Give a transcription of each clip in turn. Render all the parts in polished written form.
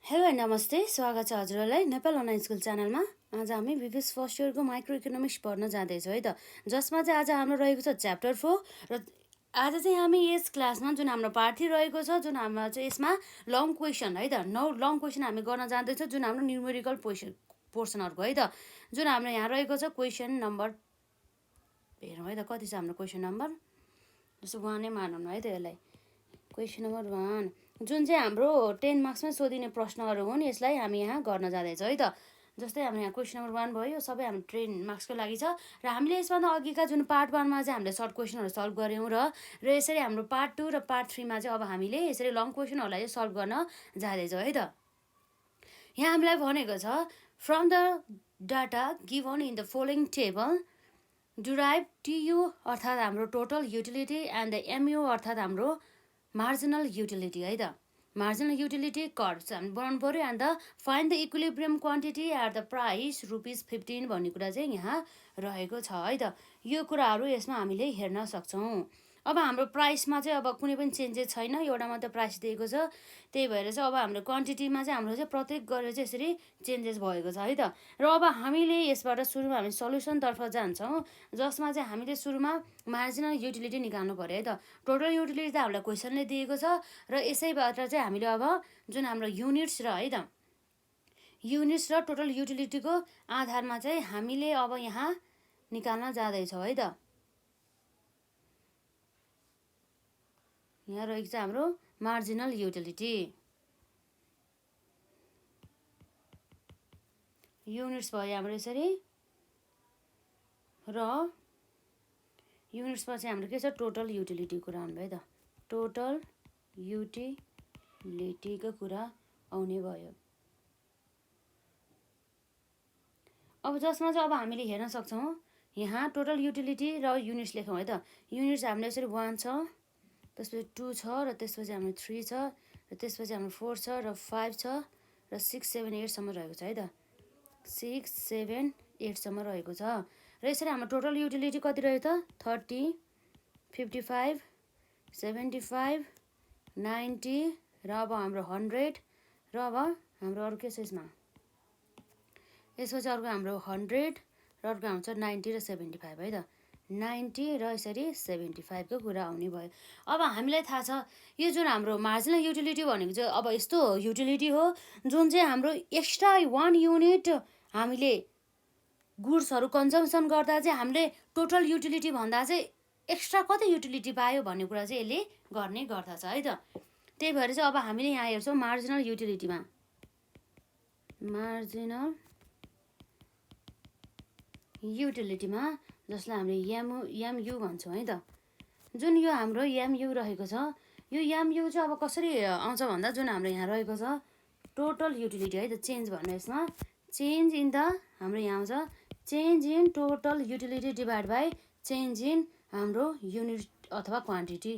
Hello नमस्ते, स्वागत छ हजुरहरूलाई नेपाल अनलाइन स्कुल च्यानलमा। आज हामी विभिस फर्स्ट इयरको माइक्रो इकोनोमिक्स पढ्न जाँदैछौँ है त, जसमा चाहिँ आज हाम्रो रहेको छ च्याप्टर 4। र आज चाहिँ हामी यस क्लासमा जुन हाम्रो पार्ट 3 रहेको छ, जुन हाम्रो चाहिँ यसमा लङ क्वेसन है त, लङ क्वेसन हामी गर्न जाँदैछौँ, जुन हाम्रो न्युमेरिकल पोर्सनहरूको है त। जुन हाम्रो यहाँ रहेको छ क्वेसन नम्बर, हेरौँ है त कति छ हाम्रो क्वेसन नम्बर, जस्तो 1 नै मानौँ न है त यसलाई। क्वेसन नम्बर 1 जुन चाहिँ हाम्रो 10 मार्क्समा सोधिने प्रश्नहरू हुन्, यसलाई हामी यहाँ गर्न जाँदैछौँ है त। जस्तै हाम्रो यहाँ क्वेसन नम्बर 1 भयो, सबै हाम्रो 10 मार्क्सको लागि छ। र हामीले यसभन्दा अघिका जुन पार्ट 1 मा चाहिँ हामीले सर्ट क्वेसनहरू सल्भ गऱ्यौँ र यसरी हाम्रो पार्ट 2 र पार्ट 3 मा चाहिँ अब हामीले यसरी लङ क्वेसनहरूलाई चाहिँ सल्भ गर्न जाँदैछौँ है त। यहाँ हामीलाई भनेको छ, from the data given in the following table derive TU अर्थात् हाम्रो टोटल युटिलिटी एन्ड द एमयु अर्थात् हाम्रो मार्जिनल युटिलिटी है त। मार्जिनल युटिलिटी कर्भ्स हामी बनाउनु पऱ्यो। And the find the equilibrium quantity at the price ₹15 भन्ने कुरा चाहिँ यहाँ रहेको छ है त। यो कुराहरू यसमा हामीले हेर्न सक्छौँ। अब हाम्रो प्राइसमा चाहिँ अब कुनै पनि चेन्जेस छैन, एउटा मात्रै प्राइस दिएको छ। त्यही भएर चाहिँ अब हाम्रो क्वान्टिटीमा चाहिँ हाम्रो चाहिँ प्रत्येक गरेर चाहिँ यसरी चेन्जेस भएको छ है त। र अब हामीले यसबाट सुरुमा हामी सल्युसनतर्फ जान्छौँ, जसमा चाहिँ हामीले सुरुमा मार्जिनल युटिलिटी निकाल्नु पऱ्यो है त। टोटल युटिलिटी त हामीलाई क्वेसनले दिएको छ र यसैबाट चाहिँ हामीले अब जुन हाम्रो युनिट्स र है त, युनिट्स र टोटल युटिलिटीको आधारमा चाहिँ हामीले अब यहाँ निकाल्न जाँदैछौँ है त। यहाँ रहेको छ हाम्रो मार्जिनल युटिलिटी। युनिट्स भयो हाम्रो यसरी, र युनिट्समा चाहिँ हाम्रो के छ, टोटल युटिलिटी कुरा आउनु भयो त। टोटल युटिलिटीको कुरा आउने भयो। अब जसमा चाहिँ अब हामीले हेर्न सक्छौँ, यहाँ टोटल युटिलिटी र युनिट्स लेखौँ है त। युनिट्स हामीले यसरी 1 छ, त्यसपछि 2 छ, र त्यसपछि हाम्रो 3 छ, र त्यसपछि हाम्रो 4 छ, र 5 छ, र 6, 7, 8 सम्म रहेको छ है त। 6, 7, 8 सम्म रहेको छ। र यसरी हाम्रो टोटल युटिलिटी कति रह्यो त, 30, 55, 75, 90, र अब हाम्रो 100, र अब हाम्रो अरू के छ यसमा, यसपछि अर्को हाम्रो 100, र अर्को आउँछ 90 र 75 है त। 90 र यसरी 75 को कुरा आउने भयो। अब हामीलाई थाहा छ यो जुन हाम्रो मार्जिनल युटिलिटी भनेको चाहिँ अब यस्तो युटिलिटी हो जुन चाहिँ हाम्रो एक्स्ट्रा 1 युनिट हामीले गुड्सहरू कन्जम्सन गर्दा चाहिँ हामीले टोटल युटिलिटी भन्दा चाहिँ एक्स्ट्रा कति युटिलिटी पायो भन्ने कुरा चाहिँ यसले गर्ने गर्दछ है त। त्यही भएर चाहिँ अब हामीले यहाँ हेर्छौँ मार्जिनल युटिलिटीमा, मार्जिनल युटिलिटीमा जसलाई हामीले एमयु भन्छौँ है त। जुन यो हाम्रो एमयु रहेको छ, यो एमयु चाहिँ अब कसरी आउँछ भन्दा, जुन हाम्रो यहाँ रहेको छ टोटल युटिलिटी है त, चेन्ज भन्नु यसमा, चेन्ज इन द हाम्रो यहाँ आउँछ change in total utility divide by change in हाम्रो युनिट अथवा क्वान्टिटी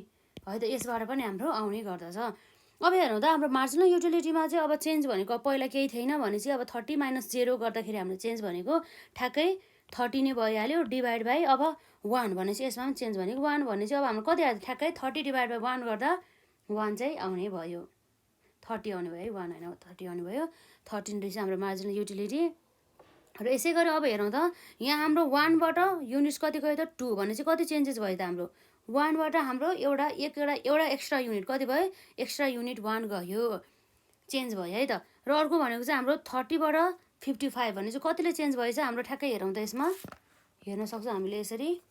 है त। यसबाट पनि हाम्रो आउने गर्दछ। अब हेर्नु त, हाम्रो मार्जिनल युटिलिटीमा चाहिँ अब चेन्ज भनेको पहिला केही थिएन भने चाहिँ अब 30 - 0 गर्दाखेरि हाम्रो चेन्ज भनेको ठ्याक्कै 30 नै भइहाल्यो, डिभाइड बाई अब 1 भनेपछि यसमा पनि चेन्ज भनेको 1 भने चाहिँ अब हाम्रो कति आयो, ठ्याक्कै 30 डिभाइड बाई 1 गर्दा 1 चाहिँ आउने भयो, 30 आउने भयो है, 1 होइन 30 आउने भयो। 13 रहेछ हाम्रो मार्जिनल युटिलिटी। र यसै गरी अब हेरौँ त, यहाँ हाम्रो 1 बाट युनिट्स कति गयो त, 2 भनेपछि कति चेन्जेस भयो त हाम्रो, 1 बाट हाम्रो एउटा एक्स्ट्रा युनिट कति भयो, एक्स्ट्रा युनिट 1 गयो, चेन्ज भयो है त। र अर्को भनेको चाहिँ हाम्रो 30 बाट 55 भने चाहिँ कतिले चेन्ज भएछ हाम्रो, ठ्याक्कै हेरौँ त, यसमा हेर्न सक्छौँ हामीले यसरी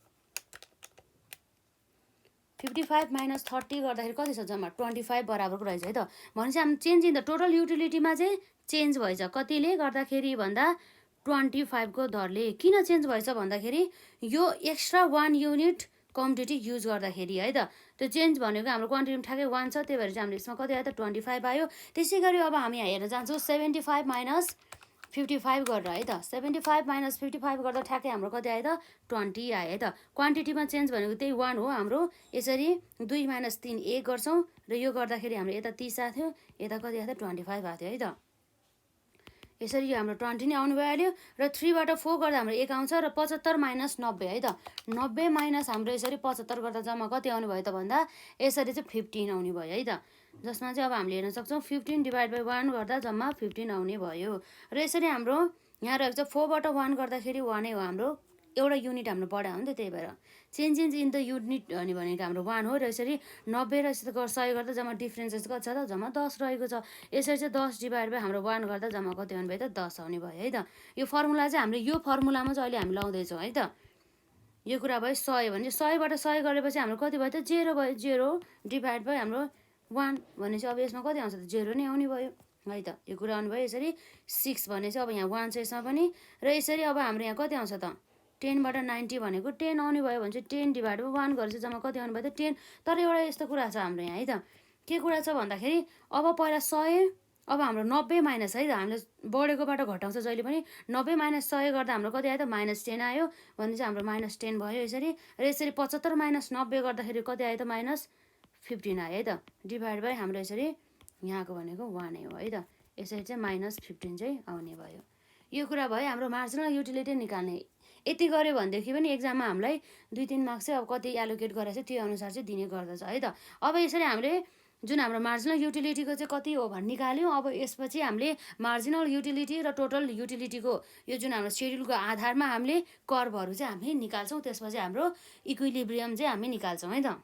55 - 30 गर्दाखेरि कति छ, जम्मा 25 बराबरको रहेछ है त। भनेपछि हाम्रो चेन्ज इन द टोटल युटिलिटीमा चाहिँ चेन्ज भएछ, कतिले गर्दाखेरि भन्दा 25 को दरले। किन चेन्ज भएछ भन्दाखेरि यो एक्स्ट्रा 1 युनिट क्वान्टिटी युज गर्दाखेरि है त। त्यो चेन्ज भनेको हाम्रो क्वान्टिटी ठ्याक्कै 1 छ, त्यही भएर चाहिँ हामीले यसमा कति आयो त, 25 आयो। त्यसै गरी अब हामी यहाँ हेर्न जान्छौँ 75 - 55 गरेर है त। 75 - 55 गर्दा ठ्याक्कै हाम्रो कति आयो त, 20 आयो है त। क्वान्टिटीमा चेन्ज भनेको त्यही 1 हो हाम्रो। यसरी 2 - 3 1 गर्छौँ, र यो गर्दाखेरि हाम्रो यता 30 आएको थियो, यता कति आयो त, 25 आएको थियो है त। यसरी यो हाम्रो 20 नै आउनु भइहाल्यो। र 3 बाट 4 गर्दा हाम्रो 1 आउँछ, र 75 - 90 है त। 90 माइनस हाम्रो यसरी 75 गर्दा जम्मा कति आउनु भयो त भन्दा, यसरी चाहिँ 15 आउने भयो है त। जसमा चाहिँ अब हामीले हेर्न सक्छौँ 15 डिभाइड बाई 1 गर्दा जम्मा 15 आउने भयो। र यसरी हाम्रो यहाँ रहेको छ 4 बाट 1 गर्दाखेरि 1 नै हो हाम्रो एउटा युनिट हाम्रो बढा हो नि त, त्यही भएर चेन्ज इन द युनिट भनेको हाम्रो 1 हो। र यसरी 90 र 100 गर्दा जम्मा डिफ्रेन्सेस कति छ त, जम्मा 10 रहेको छ। यसरी चाहिँ 10 डिभाइड बाई हाम्रो 1 गर्दा जम्मा कति आउने भयो त, 10 आउने भयो है त। यो फर्मुला चाहिँ हामीले यो फर्मुलामा चाहिँ अहिले हामी लाउँदैछौँ है त। यो कुरा भयो 100 भने 100 बाट 100 गरेपछि हाम्रो कति भयो त, 0 भयो। 0 डिभाइड बाई हाम्रो 1 भनेपछि अब यसमा कति आउँछ त, 0 नै आउने भयो है त। यो कुरा आउनुभयो। यसरी 6 भने चाहिँ अब यहाँ 1 छ यसमा पनि। र यसरी अब हाम्रो यहाँ कति आउँछ त, 10 बाट 90 भनेको 10 आउने भयो भने चाहिँ 10 डिभाइड बाई 1 गरेपछि जम्मा कति आउने भयो त, 10। तर एउटा यस्तो कुरा छ हाम्रो यहाँ है त, के कुरा छ भन्दाखेरि अब पहिला 100, अब हाम्रो 90 माइनस है त, हामीले बढेकोबाट घटाउँछ जहिले पनि। 90 माइनस 100 गर्दा हाम्रो कति आयो त, -10 आयो भने चाहिँ हाम्रो -10 भयो यसरी। र यसरी 75 माइनस 90 गर्दाखेरि कति आयो त, -15 आयो है त। डिभाइड बाई हाम्रो यसरी यहाँको भनेको 1 नै हो है त। यसरी चाहिँ -15 चाहिँ आउने भयो। यो कुरा भयो हाम्रो मार्जिनल युटिलिटी निकाल्ने। यति गऱ्यो भनेदेखि पनि एक्जाममा हामीलाई 2-3 मार्क्स चाहिँ अब कति एलोकेट गरेर चाहिँ त्यो अनुसार चाहिँ दिने गर्दछ है त। अब यसरी हामीले जुन हाम्रो मार्जिनल युटिलिटीको चाहिँ कति हो भन्ने निकाल्यौँ। अब यसपछि हामीले मार्जिनल युटिलिटी र टोटल युटिलिटीको यो जुन हाम्रो सेड्युलको आधारमा हामीले कर्भहरू चाहिँ हामी निकाल्छौँ। त्यसपछि हाम्रो इक्विलिब्रियम चाहिँ हामी निकाल्छौँ है त।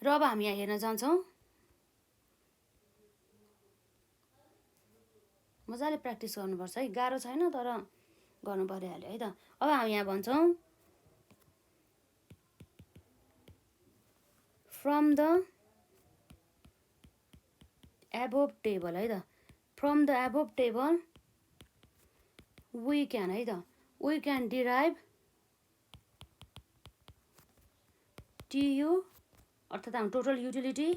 र अब हामी यहाँ हेर्न जान्छौँ। मजाले प्र्याक्टिस गर्नुपर्छ है, गाह्रो छैन तर गर्नु परिहाल्यो है त। अब हामी यहाँ भन्छौँ फ्रम द एबोभ टेबल है त। From the above table we can है त, वी क्यान डिराइभ टियु अर्थात् हाम्रो टोटल युटिलिटी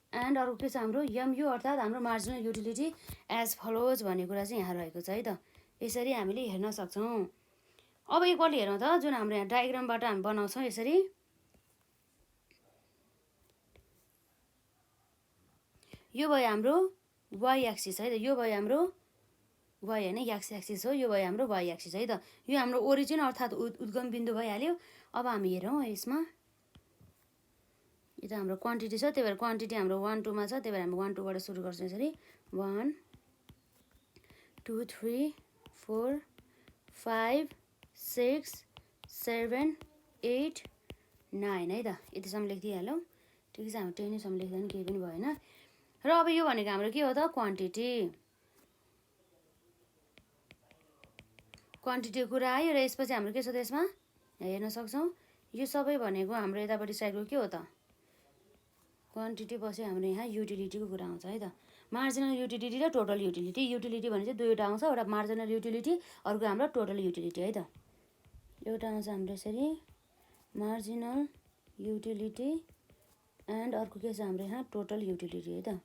एन्ड अर्को के छ हाम्रो एमयु अर्थात् हाम्रो मार्जिनल युटिलिटी एज फलोज भन्ने कुरा चाहिँ यहाँ रहेको छ है त। यसरी हामीले हेर्न सक्छौँ। अब एकपल्ट हेरौँ त, जुन हाम्रो यहाँ डायग्रामबाट हामी बनाउँछौँ यसरी। यो भयो हाम्रो वाइ एक्सिस है त, यो भयो हाम्रो वाइ होइन एक्स एक्सिस हो, यो भयो हाम्रो वाइ एक्सिस है त। यो हाम्रो ओरिजिन अर्थात् उद्गम बिन्दु भइहाल्यो। अब हामी हेरौँ यसमा, यो त हाम्रो क्वान्टिटी छ, त्यही भएर क्वान्टिटी हाम्रो 1 2 मा छ, त्यही भएर हामी 1 2 बाट सुरु गर्छौँ यसरी। 1 2 3 4 5 6 7 8 9 है त। यतिसम्म लेखिदिइहालौँ। ठिकै छ, हाम्रो 10 सम्म लेख्दा पनि केही पनि भएन। र अब यो भनेको हाम्रो के हो त, क्वान्टिटी। क्वान्टिटीको कुरा आयो। र यसपछि हाम्रो के छ त, यसमा हेर्न सक्छौँ यो सबै भनेको हाम्रो यतापट्टि साइडको के हो त, क्वान्टिटी पछि हाम्रो यहाँ युटिलिटीको कुरा आउँछ है त। मार्जिनल युटिलिटी र टोटल युटिलिटी। युटिलिटी भने चाहिँ दुईवटा आउँछ, एउटा मार्जिनल युटिलिटी, अर्को हाम्रो टोटल युटिलिटी है त। एउटा आउँछ हाम्रो यसरी मार्जिनल युटिलिटी एन्ड अर्को के छ हाम्रो यहाँ टोटल युटिलिटी है त।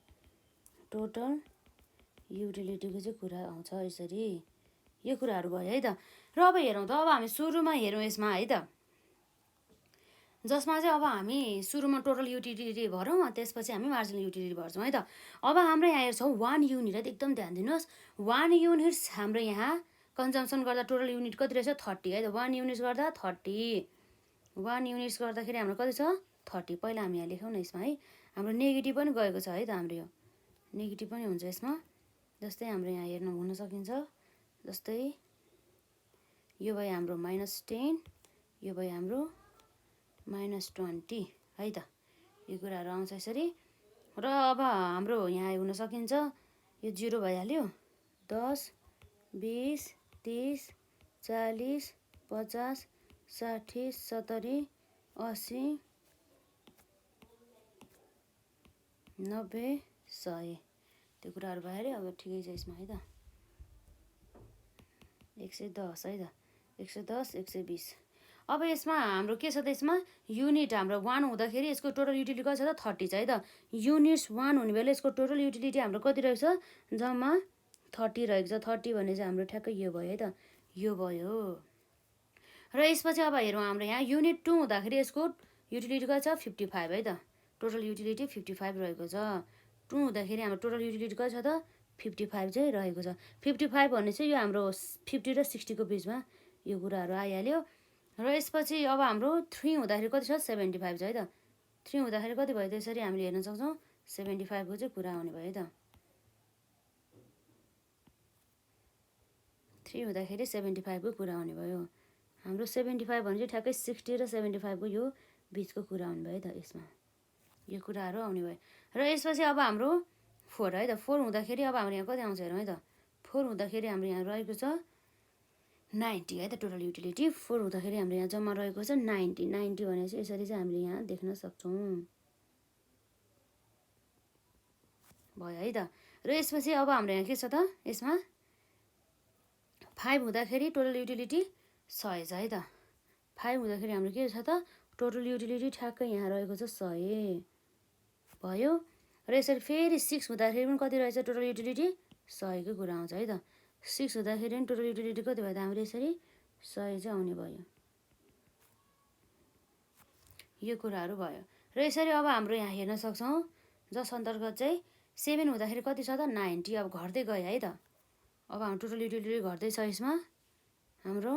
टोटल युटिलिटीको चाहिँ कुरा आउँछ यसरी। यो कुराहरू भयो है त। र अब हेरौँ त, अब हामी सुरुमा हेरौँ यसमा है त, जसमा चाहिँ अब हामी सुरुमा टोटल युटिलिटी भरौँ, त्यसपछि हामी मार्जिनल युटिलिटी भर्छौँ है त। अब हाम्रो यहाँ हेर्छौँ 1 युनिट है त, एकदम ध्यान दिनुहोस्। 1 युनिट्स हाम्रो यहाँ कन्जम्सन गर्दा टोटल युनिट कति रहेछ, 30 है त। 1 युनिट्स गर्दा 30, 1 युनिट्स गर्दाखेरि हाम्रो कति छ, 30। पहिला हामी यहाँ लेखौँ न यसमा है, हाम्रो नेगेटिभ पनि गएको छ है त, हाम्रो यो नेगेटिभ पनि हुन्छ यसमा। जस्तै हाम्रो यहाँ हेर्न हुन सकिन्छ, जस्तै यो भयो हाम्रो -10, यो भयो हाम्रो -20 है त। यो कुराहरू आउँछ यसरी। र अब हाम्रो यहाँ हुन सकिन्छ यो 0 भइहाल्यो, 10 20 30 40 50 60 70 80 90 100 त्यो कुराहरू भइहाल्यो। अब ठिकै छ यसमा है त, 110 है त, 110 120। अब यसमा हाम्रो के छ त, यसमा युनिट हाम्रो 1 हुँदाखेरि यसको टोटल युटिलिटी कति छ त, 30 छ है त। युनिट्स 1 हुने बेला यसको टोटल युटिलिटी हाम्रो कति रहेछ, जम्मा 30 रहेको छ। 30 भने चाहिँ हाम्रो ठ्याक्कै यो भयो है त, यो भयो। र यसपछि अब हेरौँ हाम्रो यहाँ युनिट 2 हुँदाखेरि यसको युटिलिटी कति छ, 55 है त। टोटल युटिलिटी 55 रहेको छ। 2 हुँदाखेरि हाम्रो टोटल युटिलिटी कति छ त, 55 चाहिँ रहेको छ। 55 भने चाहिँ यो हाम्रो 50 र 60 को बिचमा यो कुराहरू आइहाल्यो। र यसपछि अब हाम्रो 3 हुँदाखेरि कति छ, 75 छ है त। 3 हुँदाखेरि कति भयो त, यसरी हामीले हेर्न सक्छौँ 75 को चाहिँ कुरा आउने भयो है त। 3 हुँदाखेरि 75 को कुरा आउने भयो। हाम्रो 75 भने चाहिँ ठ्याक्कै 60 र 75 को यो बिचको कुरा आउने भयो त यसमा। यो कुराहरू आउने भयो र यसपछि अब हाम्रो 4 है त। 4 हुँदाखेरि अब हाम्रो यहाँ कति आउँछ हेरौँ है त। 4 हुँदाखेरि हाम्रो यहाँ रहेको छ 90 है त टोटल युटिलिटी। 4 हुँदाखेरि हाम्रो यहाँ जम्मा रहेको छ 90। 90 भनेपछि यसरी चाहिँ हामीले यहाँ देख्न सक्छौँ भयो है त। र यसपछि अब हाम्रो यहाँ के छ त, यसमा 5 हुँदाखेरि टोटल युटिलिटी 100 छ है त। 5 हुँदाखेरि हाम्रो के छ त, टोटल युटिलिटी ठ्याक्कै यहाँ रहेको छ 100 भयो। र यसरी फेरि 6 हुँदाखेरि पनि कति रहेछ टोटल युटिलिटी 100 को कुरा आउँछ है त। 6 हुँदाखेरि पनि टोटल युटिलिटी कति भयो त हाम्रो यसरी 100 चाहिँ आउने भयो। यो कुराहरू भयो र यसरी अब हाम्रो यहाँ हेर्न सक्छौँ जस अन्तर्गत चाहिँ 7 हुँदाखेरि कति छ त 90। अब घट्दै गयो है त। अब हाम्रो टोटल युटिलिटी घट्दैछ यसमा हाम्रो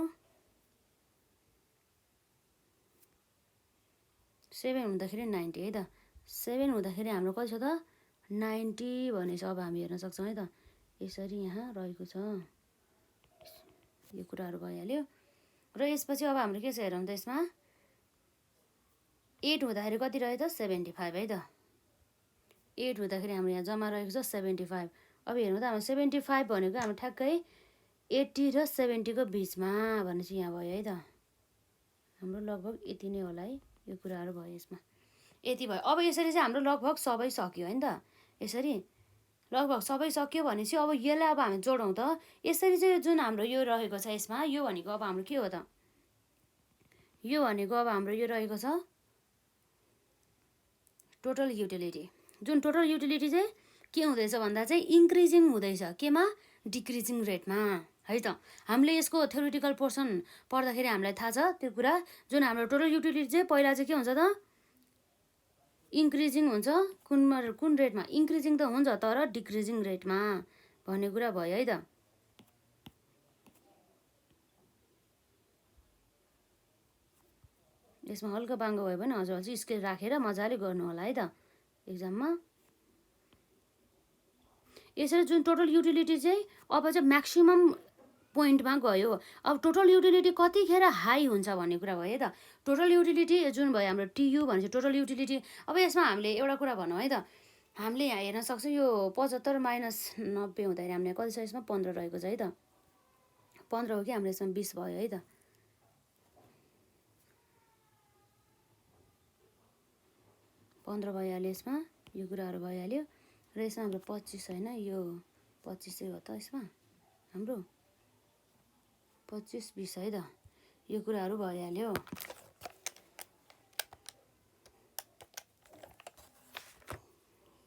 7 हुँदाखेरि 90 है त। 7 हुँदाखेरि हाम्रो कति छ त 90 भनेपछि अब हामी हेर्न सक्छौँ है त। यसरी यहाँ रहेको छ। यो कुराहरू भइहाल्यो र यसपछि अब हाम्रो के छ हेरौँ त। यसमा 8 हुँदाखेरि कति रह्यो त 75 है त। 8 हुँदाखेरि हाम्रो यहाँ जम्मा रहेको छ 75। अब हेर्नु त हाम्रो 75 भनेको हाम्रो ठ्याक्कै 80 र 70 को बिचमा भनेपछि यहाँ भयो है त। हाम्रो लगभग यति नै होला है। यो कुराहरू भयो यसमा यति भयो। अब यसरी चाहिँ हाम्रो लगभग सबै सक्यो है नि त। यसरी लगभग सबै सक्यो भनेपछि अब यसलाई अब हामी जोडौँ त। यसरी चाहिँ जुन हाम्रो यो रहेको छ यसमा, यो भनेको अब हाम्रो के हो त, यो भनेको अब हाम्रो यो रहेको छ टोटल युटिलिटी। जुन टोटल युटिलिटी चाहिँ के हुँदैछ भन्दा चाहिँ इन्क्रिजिङ हुँदैछ, केमा डिक्रिजिङ रेटमा है त। हामीले यसको थ्योरिटिकल पोर्सन पढ्दाखेरि हामीलाई थाहा छ त्यो कुरा। जुन हाम्रो टोटल युटिलिटी चाहिँ पहिला चाहिँ के हुन्छ त इन्क्रिजिङ हुन्छ, कुन रेटमा इन्क्रिजिङ त हुन्छ तर डिक्रिजिङ रेटमा भन्ने कुरा भयो है त। यसमा हल्का बाङ्गो भयो भने हजुर हजुर स्केल राखेर मजाले गर्नु होला है त एक्जाममा। यसरी जुन टोटल युटिलिटी चाहिँ अब चाहिँ म्याक्सिमम पोइन्टमा गयो। अब टोटल युटिलिटी कतिखेर हाई हुन्छ भन्ने कुरा भयो है त। टोटल युटिलिटी जुन भयो हाम्रो टियु भनेपछि टोटल युटिलिटी। अब यसमा हामीले एउटा कुरा भनौँ है त। हामीले यहाँ हेर्न सक्छौँ यो 75 माइनस 90 हुँदाखेरि हामीले कति छ यसमा 15 रहेको छ है त। 15 हो कि हाम्रो यसमा 20 भयो है त। 15 भइहाल्यो यसमा। यो कुराहरू भइहाल्यो र यसमा हाम्रो 25 होइन, यो 25 चाहिँ हो त यसमा हाम्रो 25 20 है त। यो कुराहरू भइहाल्यो।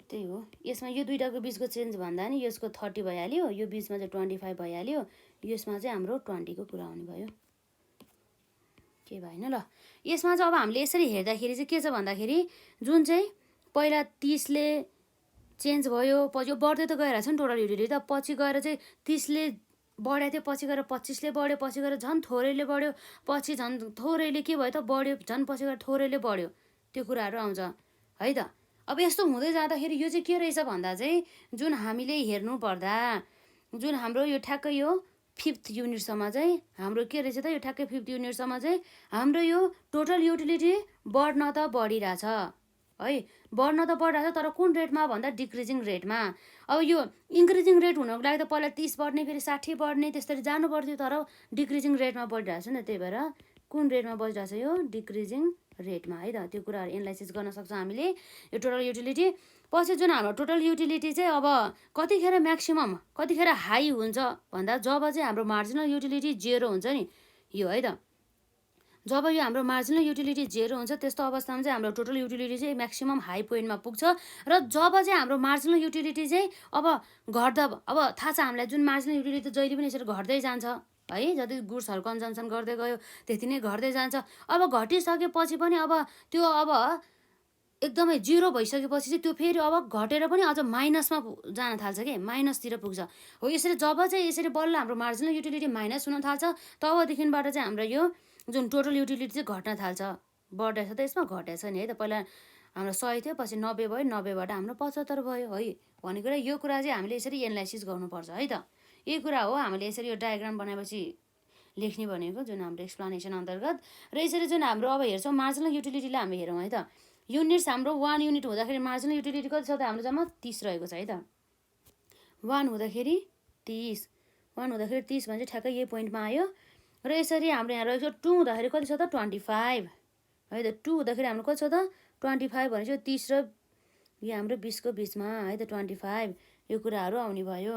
त्यही हो। यसमा यो दुइटाको बिचको चेन्ज भन्दा नि यसको 30 भइहाल्यो, यो बिचमा चाहिँ 25 भइहाल्यो, यसमा चाहिँ हाम्रो 20 को कुरा आउने भयो। के भएन ल। यसमा चाहिँ अब हामीले यसरी हेर्दाखेरि चाहिँ के छ भन्दाखेरि जुन चाहिँ पहिला 30 ले चेन्ज भयो, यो बढ्दै त गइरहेछ नि टोटल युटिलिटी त। पछि गएर चाहिँ 30 ले बढेको थियो, पछि गएर 25 ले बढ्यो, पछि गएर झन् थोरैले बढ्यो, पछि झन् थोरैले के भयो त बढ्यो, झन् पछि गएर थोरैले बढ्यो। त्यो कुराहरू आउँछ है त। अब यस्तो हुँदै जाँदाखेरि यो चाहिँ के रहेछ भन्दा चाहिँ जुन हामीले हेर्नु पर्दा जुन हाम्रो यो ठ्याक्कै यो 5th युनिटसम्म चाहिँ हाम्रो के रहेछ त, यो ठ्याक्कै 5th युनिटसम्म चाहिँ हाम्रो यो टोटल युटिलिटी बढ्न त बढिरहेछ है, बढ्न त बढिरहेछ तर कुन रेटमा भन्दा डिक्रिजिङ रेटमा। अब यो इन्क्रिजिङ रेट हुनको लागि त पहिला 30 बढ्ने फेरि 60 बढ्ने त्यसरी जानु पर्थ्यो तर डिक्रिजिङ रेटमा बढिरहेछ नि त। त्यही भएर कुन रेटमा बढिरहेछ यो डिक्रिजिङ रेटमा है त। त्यो कुराहरू एनालाइसिस गर्न सक्छौँ हामीले यो टोटल युटिलिटी। पछि जुन हाम्रो टोटल युटिलिटी चाहिँ अब कतिखेर म्याक्सिमम कतिखेर हाई हुन्छ भन्दा जब चाहिँ हाम्रो मार्जिनल युटिलिटी 0 हुन्छ नि यो है त। जब यो हाम्रो मार्जिनल युटिलिटी 0 हुन्छ त्यस्तो अवस्थामा चाहिँ हाम्रो टोटल युटिलिटी चाहिँ म्याक्सिमम हाई पोइन्टमा पुग्छ। र जब चाहिँ हाम्रो मार्जिनल युटिलिटी चाहिँ अब घट्दा, अब थाहा छ हामीलाई जुन मार्जिनल युटिलिटी जहिले पनि यसरी घट्दै जान्छ है, जति गुड्सहरू कन्जम्सन गर्दै गयो त्यति नै घट्दै जान्छ। अब घटिसकेपछि पनि अब त्यो अब एकदमै 0 भइसकेपछि चाहिँ त्यो फेरि अब घटेर पनि अझ माइनसमा जान थाल्छ कि माइनसतिर पुग्छ हो। यसरी जब चाहिँ यसरी बल्ल हाम्रो मार्जिनल युटिलिटी माइनस हुन थाल्छ तबदेखिबाट चाहिँ हाम्रो यो जुन टोटल युटिलिटी चाहिँ घट्न थाल्छ। बढेछ त यसमा घटेछ नि है त। पहिला हाम्रो 100 थियो, पछि 90 भयो, 90बाट हाम्रो 75 भयो है। भनेको र यो कुरा चाहिँ हामीले यसरी एनालाइसिस गर्नुपर्छ है त। यही कुरा हो हामीले यसरी यो डायग्राम बनाएपछि लेख्ने भनेको, जुन हाम्रो एक्सप्लानेसन अन्तर्गत। र यसरी जुन हाम्रो अब हेर्छौँ मार्जिनल युटिलिटीलाई हामी हेरौँ है त। युनिट्स हाम्रो 1 युनिट हुँदाखेरि मार्जिनल युटिलिटी कति छ त हाम्रो जम्मा 30 रहेको छ है त। 1 हुँदाखेरि 30, 1 हुँदाखेरि 30 भने चाहिँ ठ्याक्कै यही पोइन्टमा आयो। र यसरी हाम्रो यहाँ रहेको छ 2 हुँदाखेरि कति छ त 25 है त। 2 हुँदाखेरि हाम्रो कति छ त 25 भने चाहिँ 30 र यो हाम्रो 20 को बिचमा है त 25, यो कुराहरू आउने भयो।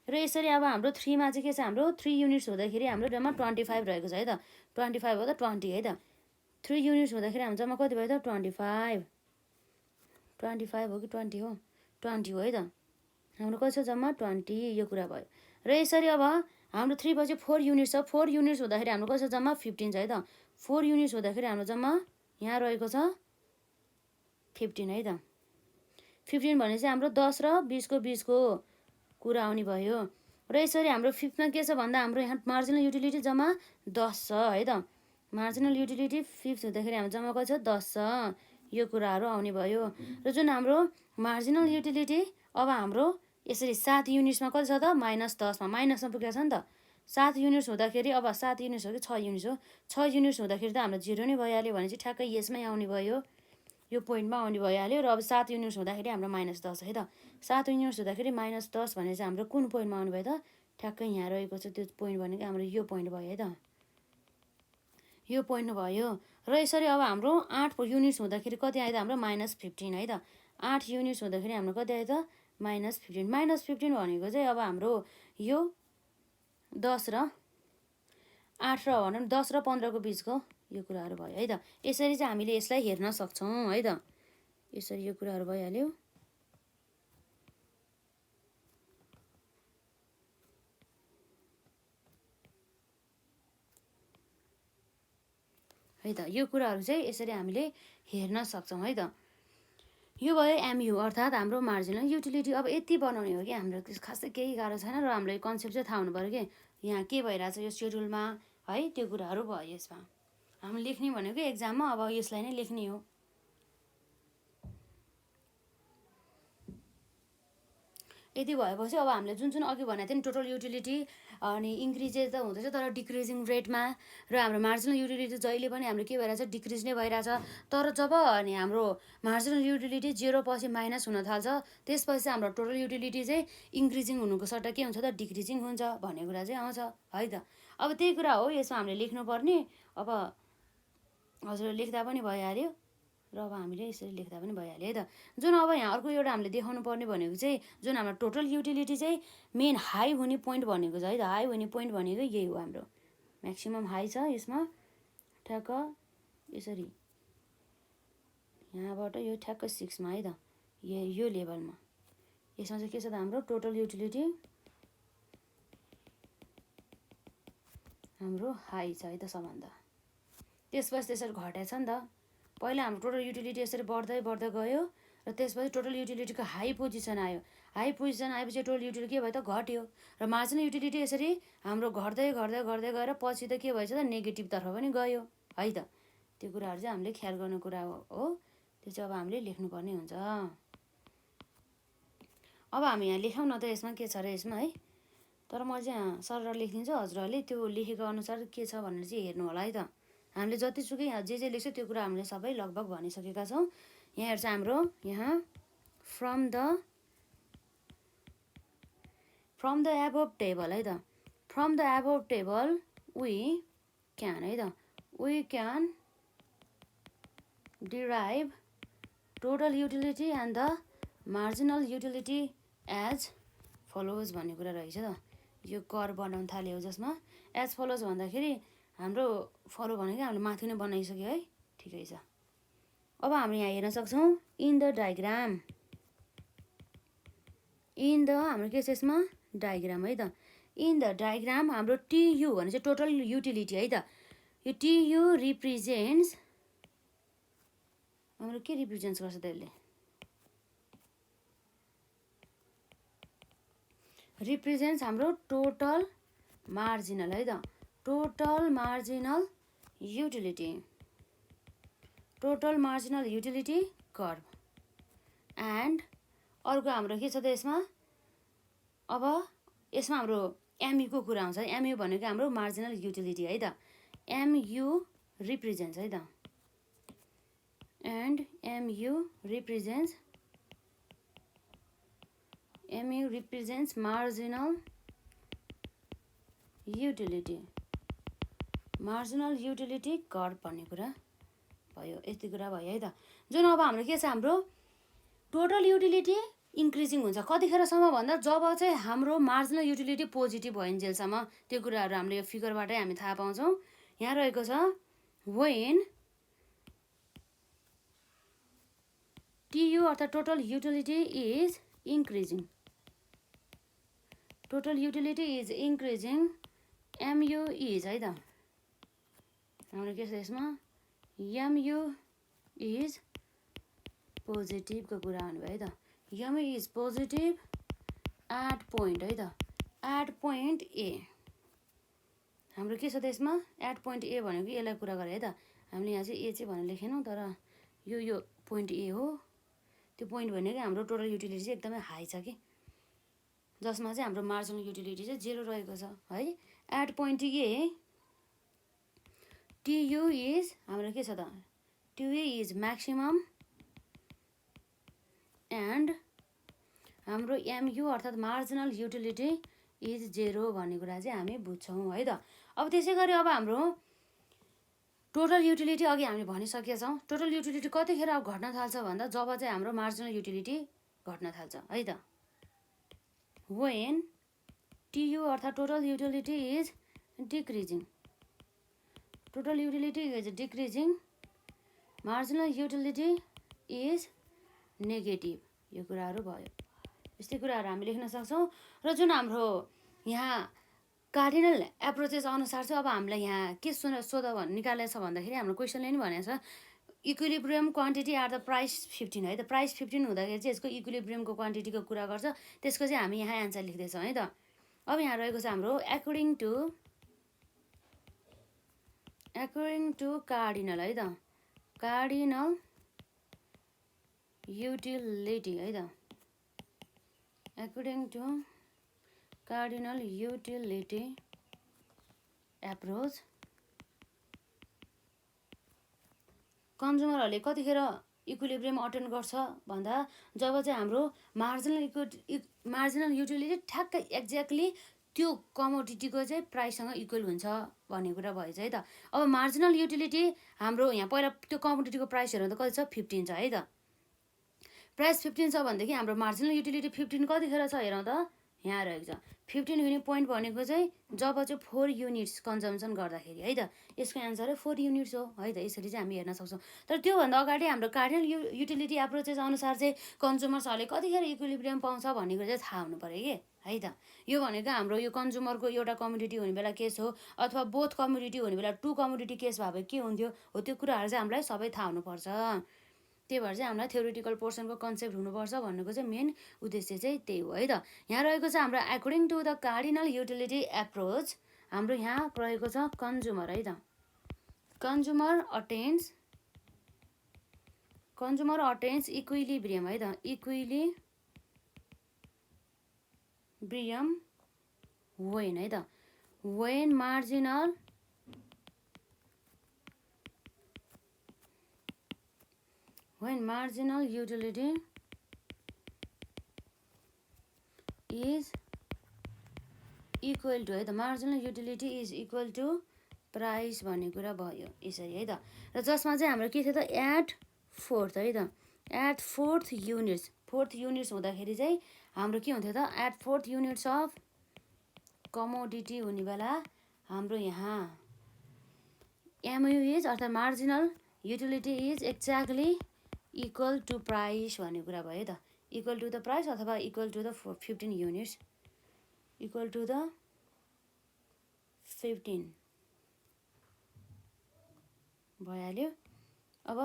र यसरी अब हाम्रो 3 मा चाहिँ के छ, हाम्रो 3 युनिट्स हुँदाखेरि हाम्रो जम्मा 25 रहेको छ है त। 25 हो त 20 है त। 3 युनिट्स हुँदाखेरि हाम्रो जम्मा कति भयो त 25, 25 हो कि 20 हो, 20 हो है त। हाम्रो कति छ जम्मा 20, यो कुरा भयो। र यसरी अब हाम्रो 3 पछि 4 युनिट्स छ। 4 युनिट्स हुँदाखेरि हाम्रो कति छ जम्मा 15 छ है त। 4 युनिट्स हुँदाखेरि हाम्रो जम्मा यहाँ रहेको छ 15 है त। 15 भने चाहिँ हाम्रो 10 र 20 को बिचको कुरा आउने भयो। र यसरी हाम्रो 5 मा के छ भन्दा हाम्रो यहाँ मार्जिनल युटिलिटी जम्मा 10 छ है त। मार्जिनल युटिलिटी 5 हुँदाखेरि हाम्रो जम्मा कति छ 10 छ, यो कुराहरू आउने भयो। र जुन हाम्रो मार्जिनल युटिलिटी अब हाम्रो यसरी 7 युनिट्समा कति छ त -10 मा माइनसमा पुगेको छ नि त। 7 युनिट्स हुँदाखेरि अब 7 युनिट्स हो कि 6 युनिट्स हो, 6 युनिट्स हुँदाखेरि त हाम्रो 0 नै भइहाल्यो भने चाहिँ ठ्याक्कै यसमै आउने भयो, यो पोइन्टमा आउने भइहाल्यो। र अब 7 युनिट्स हुँदाखेरि हाम्रो -10 है त। 7 युनिट्स हुँदाखेरि -10 भने चाहिँ हाम्रो कुन पोइन्टमा आउनु भयो त, ठ्याक्कै यहाँ रहेको छ त्यो पोइन्ट भनेको हाम्रो यो पोइन्ट भयो है त, यो पोइन्ट भयो। र यसरी अब हाम्रो 8 युनिट्स हुँदाखेरि कति आयो त हाम्रो -15 है त। 8 युनिट्स हुँदाखेरि हाम्रो कति आयो त -15। -15 भनेको चाहिँ अब हाम्रो यो 10 र 8 र भनौँ 10 र 15 को बिचको यो कुराहरू भयो है त। यसरी चाहिँ हामीले यसलाई हेर्न सक्छौँ है त। यसरी यो कुराहरू भइहाल्यो। है त, यो कुराहरू चाहिँ यसरी हामीले हेर्न सक्छौँ है त। यो भयो एमयु अर्थात् हाम्रो मार्जिनल युटिलिटी। अब यति बनाउने हो कि हाम्रो खासै केही गाह्रो छैन र हाम्रो यो कन्सेप्ट चाहिँ थाहा हुनु पऱ्यो कि यहाँ के भइरहेछ यो सेड्युलमा है, त्यो कुराहरू भयो यसमा। हामी लेख्ने भनेको एक्जाममा अब यसलाई नै लेख्ने हो। यति भएपछि अब हामीले जुन जुन अघि भनेको थियो नि टोटल युटिलिटी अनि इन्क्रिजेज त हुँदैछ तर डिक्रिजिङ रेटमा, र हाम्रो मार्जिनल युटिलिटी जहिले पनि हाम्रो के भइरहेछ डिक्रिज नै भइरहेछ। तर जब अनि हाम्रो मार्जिनल युटिलिटी 0 पछि माइनस हुन थाल्छ त्यसपछि हाम्रो टोटल युटिलिटी चाहिँ इन्क्रिजिङ हुनुको सट्टा के हुन्छ त डिक्रिजिङ हुन्छ भन्ने कुरा चाहिँ आउँछ है त। अब त्यही कुरा हो यसमा हामीले लेख्नुपर्ने। अब हजुर लेख्दा पनि भइहाल्यो र अब हामीले यसरी लेख्दा पनि भइहाल्यो है त। जुन अब यहाँ अर्को एउटा हामीले देखाउनु पर्ने भनेको चाहिँ जुन हाम्रो टोटल युटिलिटी चाहिँ मेन हाई हुने पोइन्ट भनेको छ है त। हाई हुने पोइन्ट भनेको यही हो, हाम्रो म्याक्सिमम हाई छ यसमा ठ्याक्क यसरी यहाँबाट यो ठ्याक्क 6 मा है त, यो लेभलमा। यसमा चाहिँ के छ त हाम्रो टोटल युटिलिटी हाम्रो हाई छ है त सबभन्दा। त्यसपछि त्यसरी घटेछ नि त। पहिला हाम्रो टोटल युटिलिटी यसरी बढ्दै बढ्दै गयो र त्यसपछि टोटल युटिलिटीको हाई पोजिसन आयो। हाई पोजिसन आएपछि टोटल युटिलिटी के भयो त घट्यो। र मार्जिनल युटिलिटी यसरी हाम्रो घट्दै घट्दै घट्दै गएर पछि त के भएछ त नेगेटिभतर्फ पनि गयो है त। त्यो कुराहरू चाहिँ हामीले ख्याल गर्ने कुरा हो, त्यो चाहिँ अब हामीले लेख्नुपर्ने हुन्छ। अब हामी यहाँ लेखौँ न त यसमा के छ र यसमा है। तर म चाहिँ सरर लेखिदिन्छु, हजुरहरूले त्यो लेखेको अनुसार के छ भनेर चाहिँ हेर्नु होला है त। हामीले जतिसुकै जे लेख्छ त्यो कुरा हामीले सबै लगभग भनिसकेका छौँ। यहाँ हेर्छ हाम्रो यहाँ फ्रम द एबोभ टेबल है त। From the above table we can है त, we can derive total utility and the marginal utility as follows भन्ने कुरा रहेछ त। यो कर बनाउन थाल्यो जसमा एज फलोज भन्दाखेरि हाम्रो फलो भनेको हामीले माथि नै बनाइसक्यो है, ठिकै छ। अब हामी यहाँ हेर्न सक्छौँ in the diagram, in the हाम्रो के छ यसमा डायग्राम है त। इन द डायग्राम हाम्रो टियु भने चाहिँ टोटल युटिलिटी है त। यो टियु रिप्रेजेन्ट्स हाम्रो के रिप्रेजेन्ट्स गर्छ त यसले, रिप्रेजेन्ट्स हाम्रो टोटल मार्जिनल है त। Total marginal utility, total marginal utility curve and अर्को हाम्रो के छ त यसमा अब यसमा हाम्रो एमयुको कुरा आउँछ एमयु भनेको हाम्रो मार्जिनल युटिलिटी है त एमयु रिप्रेजेन्ट्स है त and MU represents marginal utility curve भन्ने कुरा भयो यति कुरा भयो है त जुन अब हाम्रो के छ हाम्रो टोटल युटिलिटी इन्क्रिजिङ हुन्छ कतिखेरसम्म भन्दा जब चाहिँ हाम्रो मार्जिनल युटिलिटी पोजिटिभ भइन्जेलसम्म त्यो कुराहरू हामीले यो फिगरबाटै हामी थाहा पाउँछौँ यहाँ रहेको छ वेन टियु अर्थात् total utility is increasing MU is है त हाम्रो के छ यसमा एमयु इज पोजिटिभको कुरा आउनुभयो है त एमयु इज पोजिटिभ एट पोइन्ट है त एट पोइन्ट ए हाम्रो के छ त यसमा एट पोइन्ट ए भनेको यसलाई कुरा गरे है त हामीले यहाँ चाहिँ ए चाहिँ भनेर लेखेनौँ तर यो पोइन्ट ए हो त्यो पोइन्ट भनेको हाम्रो टोटल युटिलिटी चाहिँ एकदमै हाई छ कि जसमा चाहिँ हाम्रो मार्जिनल युटिलिटी चाहिँ 0 रहेको छ है at point A TU is हाम्रो के छ त टियु इज म्याक्सिमम एन्ड हाम्रो एमयु अर्थात् मार्जिनल युटिलिटी इज 0 भन्ने कुरा चाहिँ हामी बुझ्छौँ है त अब त्यसै गरी अब हाम्रो टोटल युटिलिटी अघि हामीले भनिसकेका छौँ टोटल युटिलिटी कतिखेर अब घट्न थाल्छ भन्दा जब चाहिँ हाम्रो मार्जिनल युटिलिटी घट्न थाल्छ है त वेन टियु अर्थात् total utility is decreasing marginal utility is negative यो कुराहरू भयो यस्तै कुराहरू हामी लेख्न सक्छौँ र जुन हाम्रो यहाँ कार्डिनल एप्रोचेस अनुसार चाहिँ अब हामीलाई यहाँ के सोध निकालेको छ भन्दाखेरि हाम्रो क्वेसनले नि भनेको छ equilibrium quantity are the price 15 है त प्राइस 15 हुँदाखेरि चाहिँ यसको इक्विलिब्रियमको क्वान्टिटीको कुरा गर्छ त्यसको चाहिँ हामी यहाँ एन्सर लेख्दैछौँ है त अब यहाँ रहेको छ हाम्रो एकोर्डिङ टु कार्डिनल है त कार्डिनल युटिलिटी है त according to cardinal utility approach कन्ज्युमरहरूले कतिखेर इक्विलिब्रियम अटेन्ड गर्छ भन्दा जब चाहिँ हाम्रो मार्जिनल युटिलिटी ठ्याक्कै एक्ज्याक्टली त्यो कमोडिटीको चाहिँ प्राइससँग इक्वल हुन्छ भन्ने कुरा भएछ है त अब मार्जिनल युटिलिटी हाम्रो यहाँ पहिला त्यो कमोडिटीको प्राइसहरू त कति छ 15 छ है त प्राइस 15 छ भनेदेखि हाम्रो मार्जिनल युटिलिटी 15 कतिखेर छ हेरौँ त यहाँ रहेको छ 15 हुने पोइन्ट भनेको चाहिँ जब चाहिँ 4 युनिट्स कन्जम्सन गर्दाखेरि है त यसको एन्सर 4 युनिट्स हो है त यसरी चाहिँ हामी हेर्न सक्छौँ तर त्योभन्दा अगाडि हाम्रो कार्डिनल युटिलिटी एप्रोचेस अनुसार चाहिँ कन्ज्युमर्सहरूले कतिखेर इक्विलिब्रियम पाउँछ भन्ने कुरा चाहिँ थाहा हुनु पऱ्यो कि है त यो भनेको हाम्रो यो कन्ज्युमरको एउटा कमोडिटी हुने बेला केस हो अथवा बोथ कमोडिटी हुने बेला 2 कमोडिटी केस भए के हुन्थ्यो हो त्यो कुराहरू चाहिँ हामीलाई सबै थाहा हुनुपर्छ त्यही भएर चाहिँ हामीलाई थ्योरिटिकल पोर्सनको कन्सेप्ट हुनुपर्छ भन्नुको चाहिँ मेन उद्देश्य चाहिँ त्यही हो है त यहाँ रहेको छ हाम्रो according to the cardinal utility approach हाम्रो यहाँ रहेको छ कन्ज्युमर है त कन्ज्युमर अटेन्स इक्विलिब्रियम है त इक्विलिब्रियम वेन है त when marginal utility is equal to है त marginal utility is equal to price भन्ने कुरा भयो यसरी है त र जसमा चाहिँ हाम्रो के थियो त एट फोर्थ है त एट फोर्थ युनिट्स हुँदाखेरि चाहिँ हाम्रो के हुन्थ्यो त at fourth units of commodity हुने बेला हाम्रो यहाँ एमयु इज अर्थात् marginal utility is exactly equal to price भन्ने कुरा भयो त इक्वल टु द प्राइस अथवा equal to the 15 units equal to the 15 भइहाल्यो अब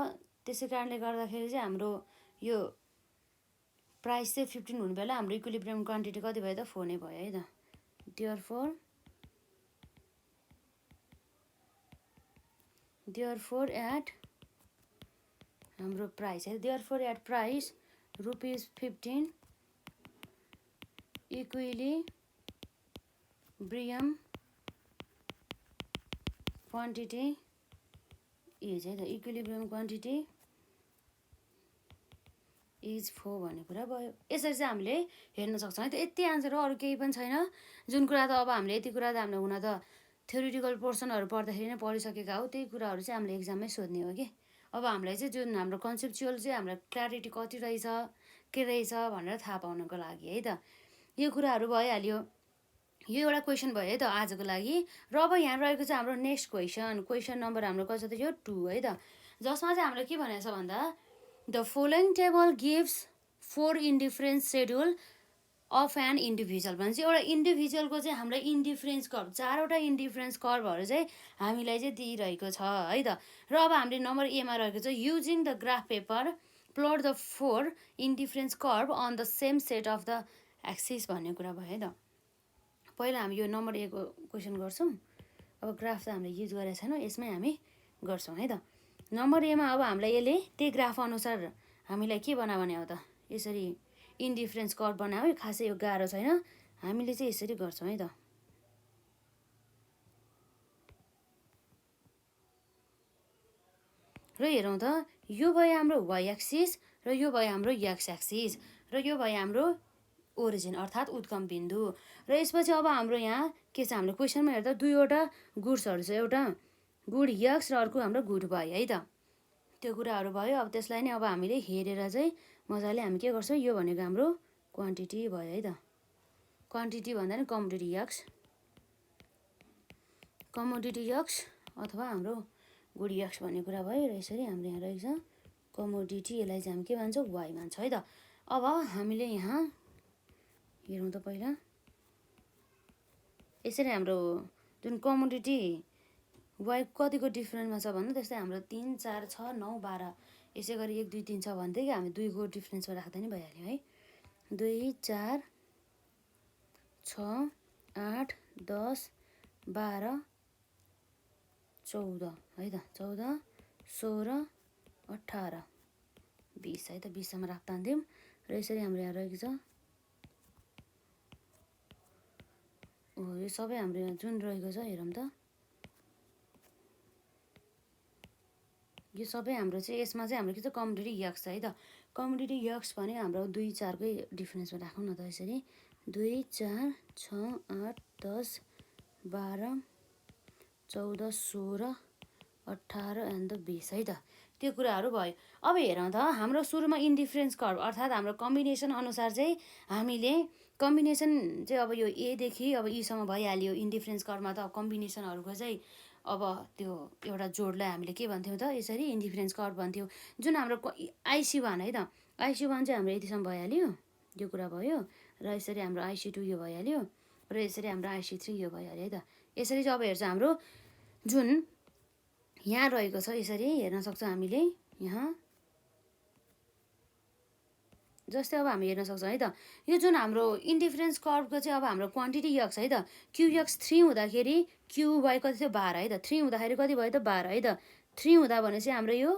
त्यसै कारणले गर्दाखेरि चाहिँ हाम्रो यो प्राइस चाहिँ 15 हुने बेला हाम्रो इक्विलिब्रियम क्वान्टिटी कति भयो त 4 नै भयो है त therefore at हाम्रो प्राइस है therefore at price ₹15 equilibrium quantity is है त इक्विलिब्रियम क्वान्टिटी इज 4 भन्ने कुरा भयो। यसरी चाहिँ हामीले हेर्न सक्छौँ है त। यति आन्सर हो, अरू केही पनि छैन। जुन कुरा त अब हामीले यति कुरा त हामीले हुन त थ्योरिटिकल पोर्सनहरू पढ्दाखेरि नै पढिसकेका हो, त्यही कुराहरू चाहिँ हामीले एक्जाममै सोध्ने हो कि। अब हामीलाई चाहिँ जुन हाम्रो कन्सेप्चुअल चाहिँ हाम्रो क्ल्यारिटी कति रहेछ के रहेछ भनेर थाहा पाउनको लागि है त। यो कुराहरू भइहाल्यो, यो एउटा क्वेसन भयो है त आजको लागि। र अब यहाँ रहेको चाहिँ हाम्रो नेक्स्ट क्वेसन नम्बर हाम्रो कति छ त यो 2 है त, जसमा चाहिँ हाम्रो के भनेको छ भन्दा the following table gives 4 indifference schedule of an individual भनेपछि एउटा इन्डिभिजुअलको चाहिँ हामीलाई इन्डिफरेन्स कर्भ 4वटा इन्डिफरेन्स कर्भहरू चाहिँ हामीलाई चाहिँ दिइरहेको छ है त। र अब हामीले नम्बर एमा रहेको छ using the graph paper plot the 4 indifference curve on the same set of the axis भन्ने कुरा भयो है त। पहिला हामी यो नम्बर एको क्वेसन गर्छौँ। अब ग्राफ त हामीले युज गरेका छैनौँ, यसमै हामी गर्छौँ है त। नम्बर एमा अब हामीलाई यसले त्यही ग्राफ अनुसार हामीलाई के बना भने हो त, यसरी इन्डिफरेन्स कर्भ बनायो। खासै यो गाह्रो छैन, हामीले चाहिँ यसरी गर्छौँ है त। र हेरौँ त, यो भयो हाम्रो वाइ एक्सिस र यो भयो हाम्रो एक्स एक्सिस र यो भयो हाम्रो ओरिजिन अर्थात् उद्गम बिन्दु। र यसपछि अब हाम्रो यहाँ के छ, हाम्रो क्वेसनमा हेर्दा दुईवटा गुड्सहरू छ, एउटा गुड यक्स र अर्को हाम्रो गुड वाइ है त। त्यो कुराहरू भयो। अब त्यसलाई नै अब हामीले हेरेर चाहिँ मजाले हामी के गर्छौँ, यो भनेको हाम्रो क्वान्टिटी भयो है त। क्वान्टिटी भन्दा नि कमोडिटी यक्स अथवा हाम्रो गुड यक्स भन्ने कुरा भयो। र यसरी हाम्रो यहाँ रहेको छ कमोडिटी, यसलाई चाहिँ हामी के भन्छौँ, वाइ भन्छौँ है त। अब हामीले यहाँ हेरौँ त, पहिला यसरी हाम्रो जुन कमोडिटी वाइ कतिको डिफ्रेन्समा छ भन्दा त्यस्तै हाम्रो 3 4 6 9 12 यसै गरी 1 2 3 6 भन्दै कि हामी 2 को डिफ्रेन्समा राख्दा नि भइहाल्यो है। 2 4 6 8 10 12 14 है त, 14 16 18 20 है त, 20 सम्म राख्थ्यौँ। र यसरी हाम्रो यहाँ रहेको छ यो सबै हाम्रो यहाँ जुन रहेको छ हेरौँ त, यो सबै हाम्रो चाहिँ यसमा चाहिँ हाम्रो के छ कमोडिटी यक्स है त। कमोडिटी यक्स भने हाम्रो 2 4 कै डिफ्रेन्समा राखौँ न त, यसरी 2 4 6 8 10 12 14 16 18 एन्ड 20 है त। त्यो कुराहरू भयो। अब हेरौँ त, हाम्रो सुरुमा इन्डिफरेन्स कर्भ अर्थात् हाम्रो कम्बिनेसन अनुसार चाहिँ हामीले कम्बिनेसन चाहिँ अब यो एदेखि अब ईसम्म भइहाल्यो। इन्डिफरेन्स कर्भमा त अब कम्बिनेसनहरूको चाहिँ अब त्यो एउटा जोडलाई हामीले के भन्थ्यौँ त, यसरी इन्डिफरेन्स कर्भ भन्थ्यौँ। जुन हाम्रो IC1 है त, IC1 चाहिँ हाम्रो यतिसम्म भइहाल्यो, यो कुरा भयो। र यसरी हाम्रो IC2 यो भइहाल्यो, र यसरी हाम्रो IC3 यो भइहाल्यो है त। यसरी चाहिँ अब हेर्छ हाम्रो जुन यहाँ रहेको छ, यसरी हेर्न सक्छौँ हामीले यहाँ, जस्तै अब हामी हेर्न सक्छौँ है त। यो जुन हाम्रो इन्डिफरेन्स कर्भको चाहिँ अब हाम्रो क्वान्टिटी यक्स है त, QX 3 हुँदाखेरि QY कति थियो 12 है त। 3 हुँदाखेरि कति भयो त 12 है त। 3 हुँदा भनेपछि हाम्रो यो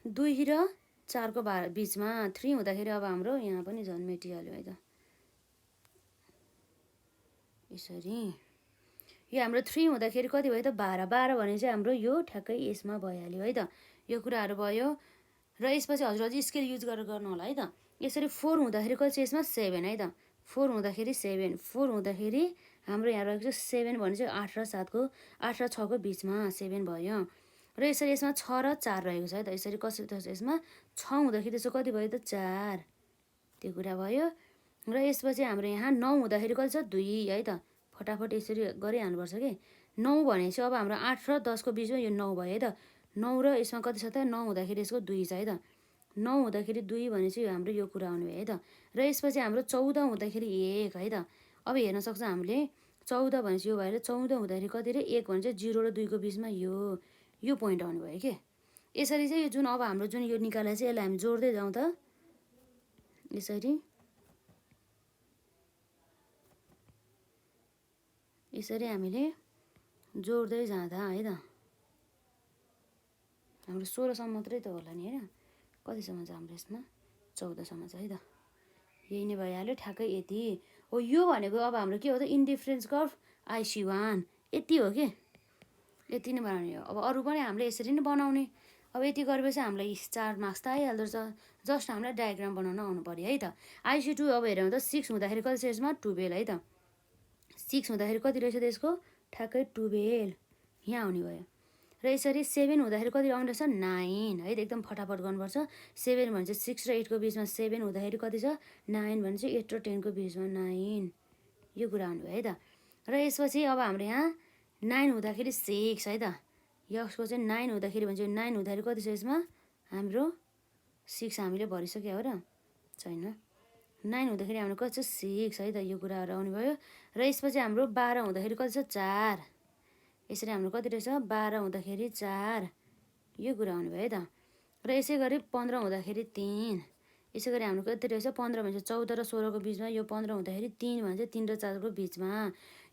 2 र 4 को बिचमा 3 हुँदाखेरि अब हाम्रो यहाँ पनि झन् मेटिहाल्यो है त। यसरी यो हाम्रो 3 हुँदाखेरि कति भयो त 12 12 भने चाहिँ हाम्रो यो ठ्याक्कै यसमा भइहाल्यो है त। यो कुराहरू भयो। र यसपछि हजुरहरूले स्केल युज गरेर गर्नु होला है त। यसरी 4 हुँदाखेरि कति छ यसमा 7 है त। 4 हुँदाखेरि 7, 4 हुँदाखेरि हाम्रो यहाँ रहेको छ 7 भने चाहिँ 8 र 7 को 8 र 6 को बिचमा 7 भयो। र यसरी यसमा 6 र 4 रहेको छ है त। यसरी कसरी छ यसमा 6 हुँदाखेरि त्यसको कति भयो त 4, त्यो कुरा भयो। र यसपछि हाम्रो यहाँ 9 हुँदाखेरि कति छ 2 है त। फटाफट यसरी गरिहाल्नुपर्छ कि 9 भनेपछि अब हाम्रो 8 र 10 को बिचमा यो 9 भयो है त। 9 र यसमा कति छ त 9 हुँदाखेरि यसको 2 छ है त। 9 हुँदाखेरि 2 भनेपछि हाम्रो यो कुरा आउने भयो है त। र यसपछि हाम्रो 14 हुँदाखेरि 1 है त। अब हेर्न सक्छ हामीले 14 भनेपछि यो भएर 14 हुँदाखेरि कति रे 1 भने चाहिँ 0 र 2 को बिचमा यो पोइन्ट आउने भयो कि। यसरी चाहिँ यो जुन अब हाम्रो जुन यो निकाले चाहिँ यसलाई हामी जोड्दै जाउँ त, यसरी हामीले जोड्दै जाँदा है त, हाम्रो 16 सम्म मात्रै त होला नि होइन। कतिसम्म छ हाम्रो यसमा 14सम्म छ है त। यही नै भइहाल्यो ठ्याक्कै यति हो। यो भनेको अब हाम्रो के हो त इन्डिफरेन्स कर्भ IC1 यति हो कि यति नै बनाउने हो। अब अरू पनि हामीले यसरी नै बनाउने। अब यति गरेपछि हामीलाई 4 मार्क्स त आइहाल्दो रहेछ। जस्ट हामीलाई डायग्राम बनाउन आउनु पऱ्यो है त। IC2 अब हेऱ्यौँ त 6 हुँदाखेरि कति छ यसमा 12 है त। 6 हुँदाखेरि कति रहेछ त्यसको ठ्याक्कै 12 यहाँ आउने भयो। र यसरी 7 हुँदाखेरि कति आउने रहेछ 9 है त। एकदम फटाफट गर्नुपर्छ। 7 भने चाहिँ 6 र 8 को बिचमा 7 हुँदाखेरि कति छ 9 भने चाहिँ 8 र 10 को बिचमा 9 यो कुरा आउने भयो है त। र यसपछि अब हाम्रो यहाँ 9 हुँदाखेरि 6 है त। यसको चाहिँ 9 हुँदाखेरि भने चाहिँ 9 हुँदाखेरि कति छ यसमा हाम्रो 6 हामीले भरिसक्यो हो र छैन। 9 हुँदाखेरि हाम्रो कति छ 6 है त। यो कुराहरू आउने भयो। र यसपछि हाम्रो 12 हुँदाखेरि कति छ 4 यसरी हाम्रो कति रहेछ 12 हुँदाखेरि 4 यो कुरा आउने भयो है त। र यसै गरी 15 हुँदाखेरि 3 यसै गरी हाम्रो कति रहेछ 15 भने चाहिँ 14 र 16 को बिचमा यो 15 हुँदाखेरि 3 भने चाहिँ 3 र 4 को बिचमा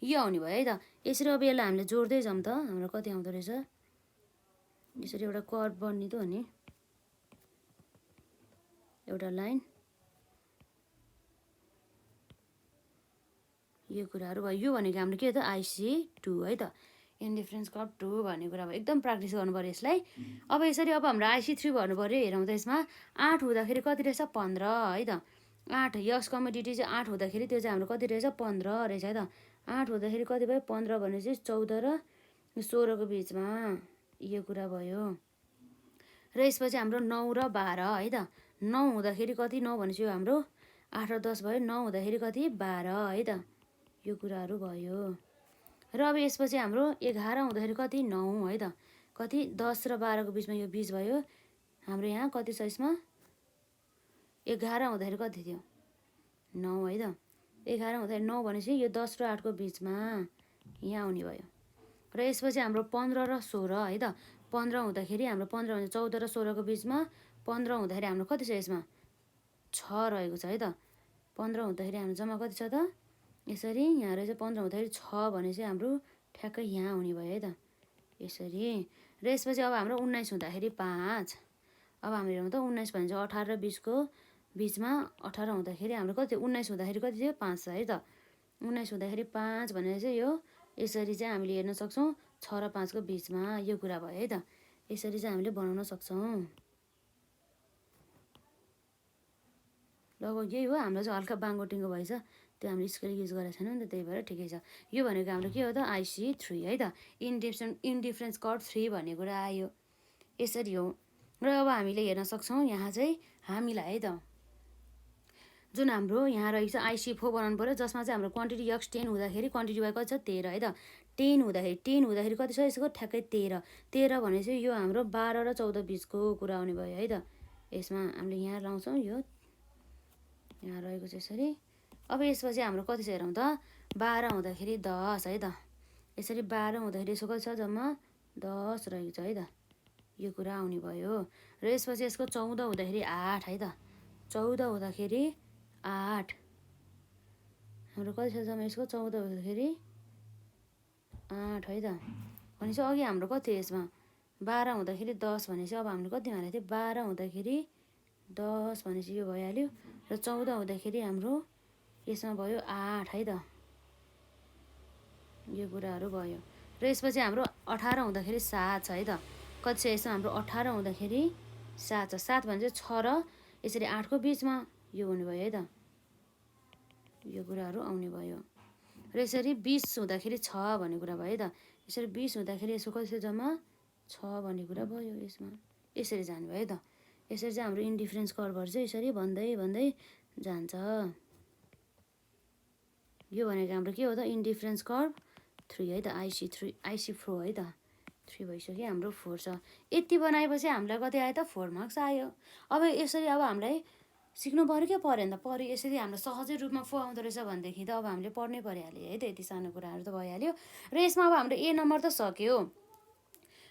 यो आउने भयो है त। यसरी अब यसलाई हामीले जोड्दै जाउँ त हाम्रो कति आउँदो रहेछ यसरी एउटा कर्भ बन्ने त हो नि एउटा लाइन यो कुराहरू भयो। यो भनेको हाम्रो के हो त IC2 है त। इन्डिफरेन्स कर्भ 2 भन्ने कुरा भयो। एकदम प्र्याक्टिस गर्नु पऱ्यो यसलाई। अब यसरी अब हाम्रो IC3 भन्नु पऱ्यो। हेरौँ त यसमा 8 हुँदाखेरि कति रहेछ 15 है त। 8 यस कमोडिटी चाहिँ 8 हुँदाखेरि त्यो चाहिँ हाम्रो कति रहेछ 15 रहेछ है त। 8 हुँदाखेरि कति भयो 15 भने चाहिँ 14 र 16 को बिचमा यो कुरा भयो। र यसपछि हाम्रो 9 र 12 है त। 9 हुँदाखेरि कति 9 भनेपछि यो हाम्रो 8 र 10 भयो। 9 हुँदाखेरि कति 12 है त। यो कुराहरू भयो। र अब यसपछि हाम्रो 11 हुँदाखेरि कति 9 है त। कति 10 र 12 को बिचमा यो 20 भयो। हाम्रो यहाँ कति छ यसमा 11 हुँदाखेरि कति थियो 9 है त। 11 हुँदाखेरि 9 भनेपछि यो 10 र 8 को बिचमा यहाँ आउने भयो। र यसपछि हाम्रो 15 र 16 है त। 15 हुँदाखेरि हाम्रो 15 भने 14 र 16 को बिचमा 15 हुँदाखेरि हाम्रो कति छ यसमा 6 रहेको छ है त। 15 हुँदाखेरि हाम्रो जम्मा कति छ त यसरी यहाँ रहेछ 15 हुँदाखेरि 6 भने चाहिँ हाम्रो ठ्याक्कै यहाँ आउने भयो है त यसरी। र यसपछि अब हाम्रो 19 हुँदाखेरि 5 अब हामी हेरौँ त 19 भने चाहिँ 18 र 20 को बिचमा 18 हुँदाखेरि हाम्रो कति 19 हुँदाखेरि कति थियो 5 छ है त। 19 हुँदाखेरि 5 भनेर चाहिँ यो यसरी चाहिँ हामीले हेर्न सक्छौँ 6 र 5 को बिचमा यो कुरा भयो है त। यसरी चाहिँ हामीले बनाउन सक्छौँ। लगभग यही हो। हाम्रो चाहिँ हल्का बाङ्गोटिङ्गो भएछ त्यो हामीले स्केल युज गरेको छैनौँ नि त त्यही भएर ठिकै छ। यो भनेको हाम्रो के हो त IC3 है त। इन्डिफरेन्स कर्भ 3 भन्ने कुरा आयो यसरी हो। र अब हामीले हेर्न सक्छौँ यहाँ चाहिँ हामीलाई है त जुन हाम्रो यहाँ रहेछ IC4 बनाउनु पऱ्यो जसमा चाहिँ हाम्रो क्वान्टिटी x 10 हुँदाखेरि क्वान्टिटी y कति छ 13 है त। 10 हुँदाखेरि कति छ यसको ठ्याक्कै 13 भने चाहिँ यो हाम्रो 12 र 14 बिचको कुरा आउने भयो है त। यसमा हामीले यहाँ लाउँछौँ यो यहाँ रहेको छ यसरी। अब यसपछि हाम्रो कति छ हेरौँ त 12 हुँदाखेरि 10 है त। यसरी 12 हुँदाखेरि यसको कति छ जम्मा 10 रहेको छ है त यो कुरा आउने भयो। र यसपछि यसको 14 हुँदाखेरि 8 है त। 14 हुँदाखेरि 8 हाम्रो कति छ जम्मा यसको 14 हुँदाखेरि 8 है त। भनेपछि अघि हाम्रो कति थियो यसमा 12 हुँदाखेरि 10 भनेपछि अब हामीले कति भनेको थियो 12 हुँदाखेरि 10 भनेपछि यो भइहाल्यो। र 14 हुँदाखेरि हाम्रो यसमा भयो 8 है त यो कुराहरू भयो। र यसपछि हाम्रो 18 हुँदाखेरि 7 छ है त। कति छ यसमा हाम्रो 18 हुँदाखेरि 7 छ। 7 भने चाहिँ 6 र यसरी 8 को बिचमा यो हुने भयो है त यो कुराहरू आउने भयो। र यसरी 20 हुँदाखेरि 6 भन्ने कुरा भयो है त। यसरी 20 हुँदाखेरि यसको कति छ जम्मा 6 भन्ने कुरा भयो यसमा यसरी जाने भयो है त। यसरी चाहिँ हाम्रो इन्डिफरेन्स कर्भहरू चाहिँ यसरी भन्दै भन्दै जान्छ। यो भनेको हाम्रो के हो त इन्डिफरेन्स कर्भ 3 है त। IC4 है त 3 भइसक्यो हाम्रो 4 छ। यति बनाएपछि हामीलाई कति आयो त 4 मार्क्स आयो। अब यसरी अब हामीलाई सिक्नु पऱ्यो क्या परेन त पऱ्यो। यसरी हाम्रो सहजै रूपमा 4 आउँदो रहेछ भनेदेखि त अब हामीले पढ्नै परिहाल्यो है त। यति सानो कुराहरू त भइहाल्यो। र यसमा अब हाम्रो A नम्बर त सक्यो।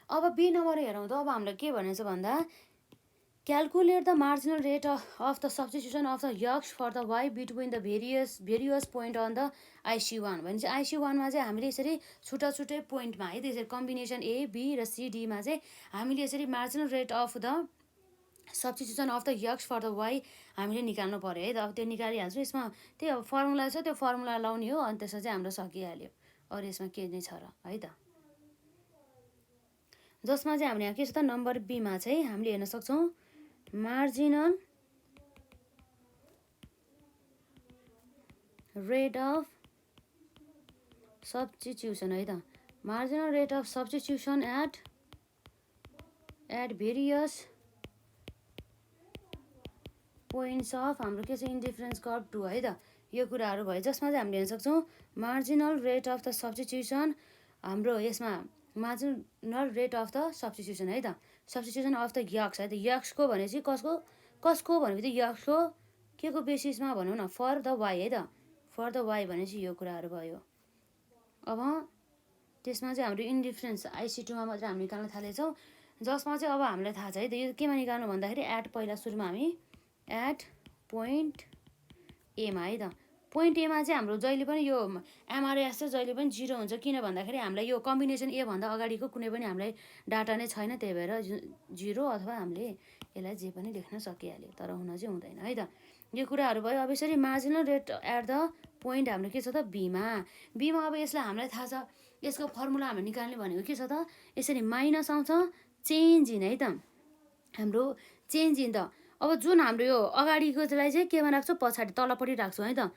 अब B नम्बर हेरौँ त। अब हामीलाई के भनेको छ भन्दा calculate the marginal rate of the substitution of the x for the y between the various point on the IC1 भने चाहिँ IC1 मा चाहिँ हामीले यसरी छुट्टा छुट्टै पोइन्टमा है त्यसरी कम्बिनेसन A B र C D मा चाहिँ हामीले यसरी marginal rate of the substitution of the x for the y हामीले निकाल्नु पऱ्यो है त। अब त्यो निकालिहाल्छु। यसमा त्यही अब फर्मुला छ, त्यो फर्मुला लाउने हो, अनि त्यसमा चाहिँ हाम्रो सकिहाल्यो। अरू यसमा के नै छ र है त। जसमा चाहिँ हामीले यहाँ के छ त, नम्बर बीमा चाहिँ हामीले हेर्न सक्छौँ मार्जिनल रेट अफ सब्स्टिट्युसन है त। Marginal rate of substitution at various points of हाम्रो के छ इन्डिफरेन्स कर्भ 2 है त। यो कुराहरू भयो। जसमा चाहिँ हामीले हेर्न सक्छौँ marginal rate of the substitution हाम्रो यसमा marginal rate of the substitution है त। सब्स्टिट्युसन अफ द यक्स है त। यक्सको भनेपछि कसको भनेपछि यक्सको के को बेसिसमा भनौँ न, फर द वाइ है त। फर द वाइ भनेपछि यो कुराहरू भयो। अब त्यसमा चाहिँ हाम्रो इन्डिफरेन्स IC2मा मात्रै हामी निकाल्न थालेछौँ। जसमा चाहिँ अब हामीलाई थाहा छ है त, यो केमा निकाल्नु भन्दाखेरि पहिला सुरुमा हामी एट पोइन्ट एमा है त। पोइन्ट एमा चाहिँ हाम्रो जहिले पनि यो MRS चाहिँ जहिले पनि 0 हुन्छ। किन भन्दाखेरि हामीलाई यो कम्बिनेसन ए भन्दा अगाडिको कुनै पनि हामीलाई डाटा नै छैन, त्यही भएर 0 अथवा हामीले यसलाई जे पनि लेख्न सकिहाल्यो, तर हुन चाहिँ हुँदैन है त। यो कुराहरू भयो। अब यसरी marginal rate at the point हाम्रो के छ त बीमा। अब यसलाई हामीलाई थाहा छ, यसको फर्मुला हामीले निकाल्ने भनेको के छ त, यसरी माइनस आउँछ चेन्ज इन है त। हाम्रो चेन्ज इन त अब जुन हाम्रो यो अगाडिकोलाई चाहिँ केमा राख्छौँ, पछाडि तलपट्टि राख्छौँ है त।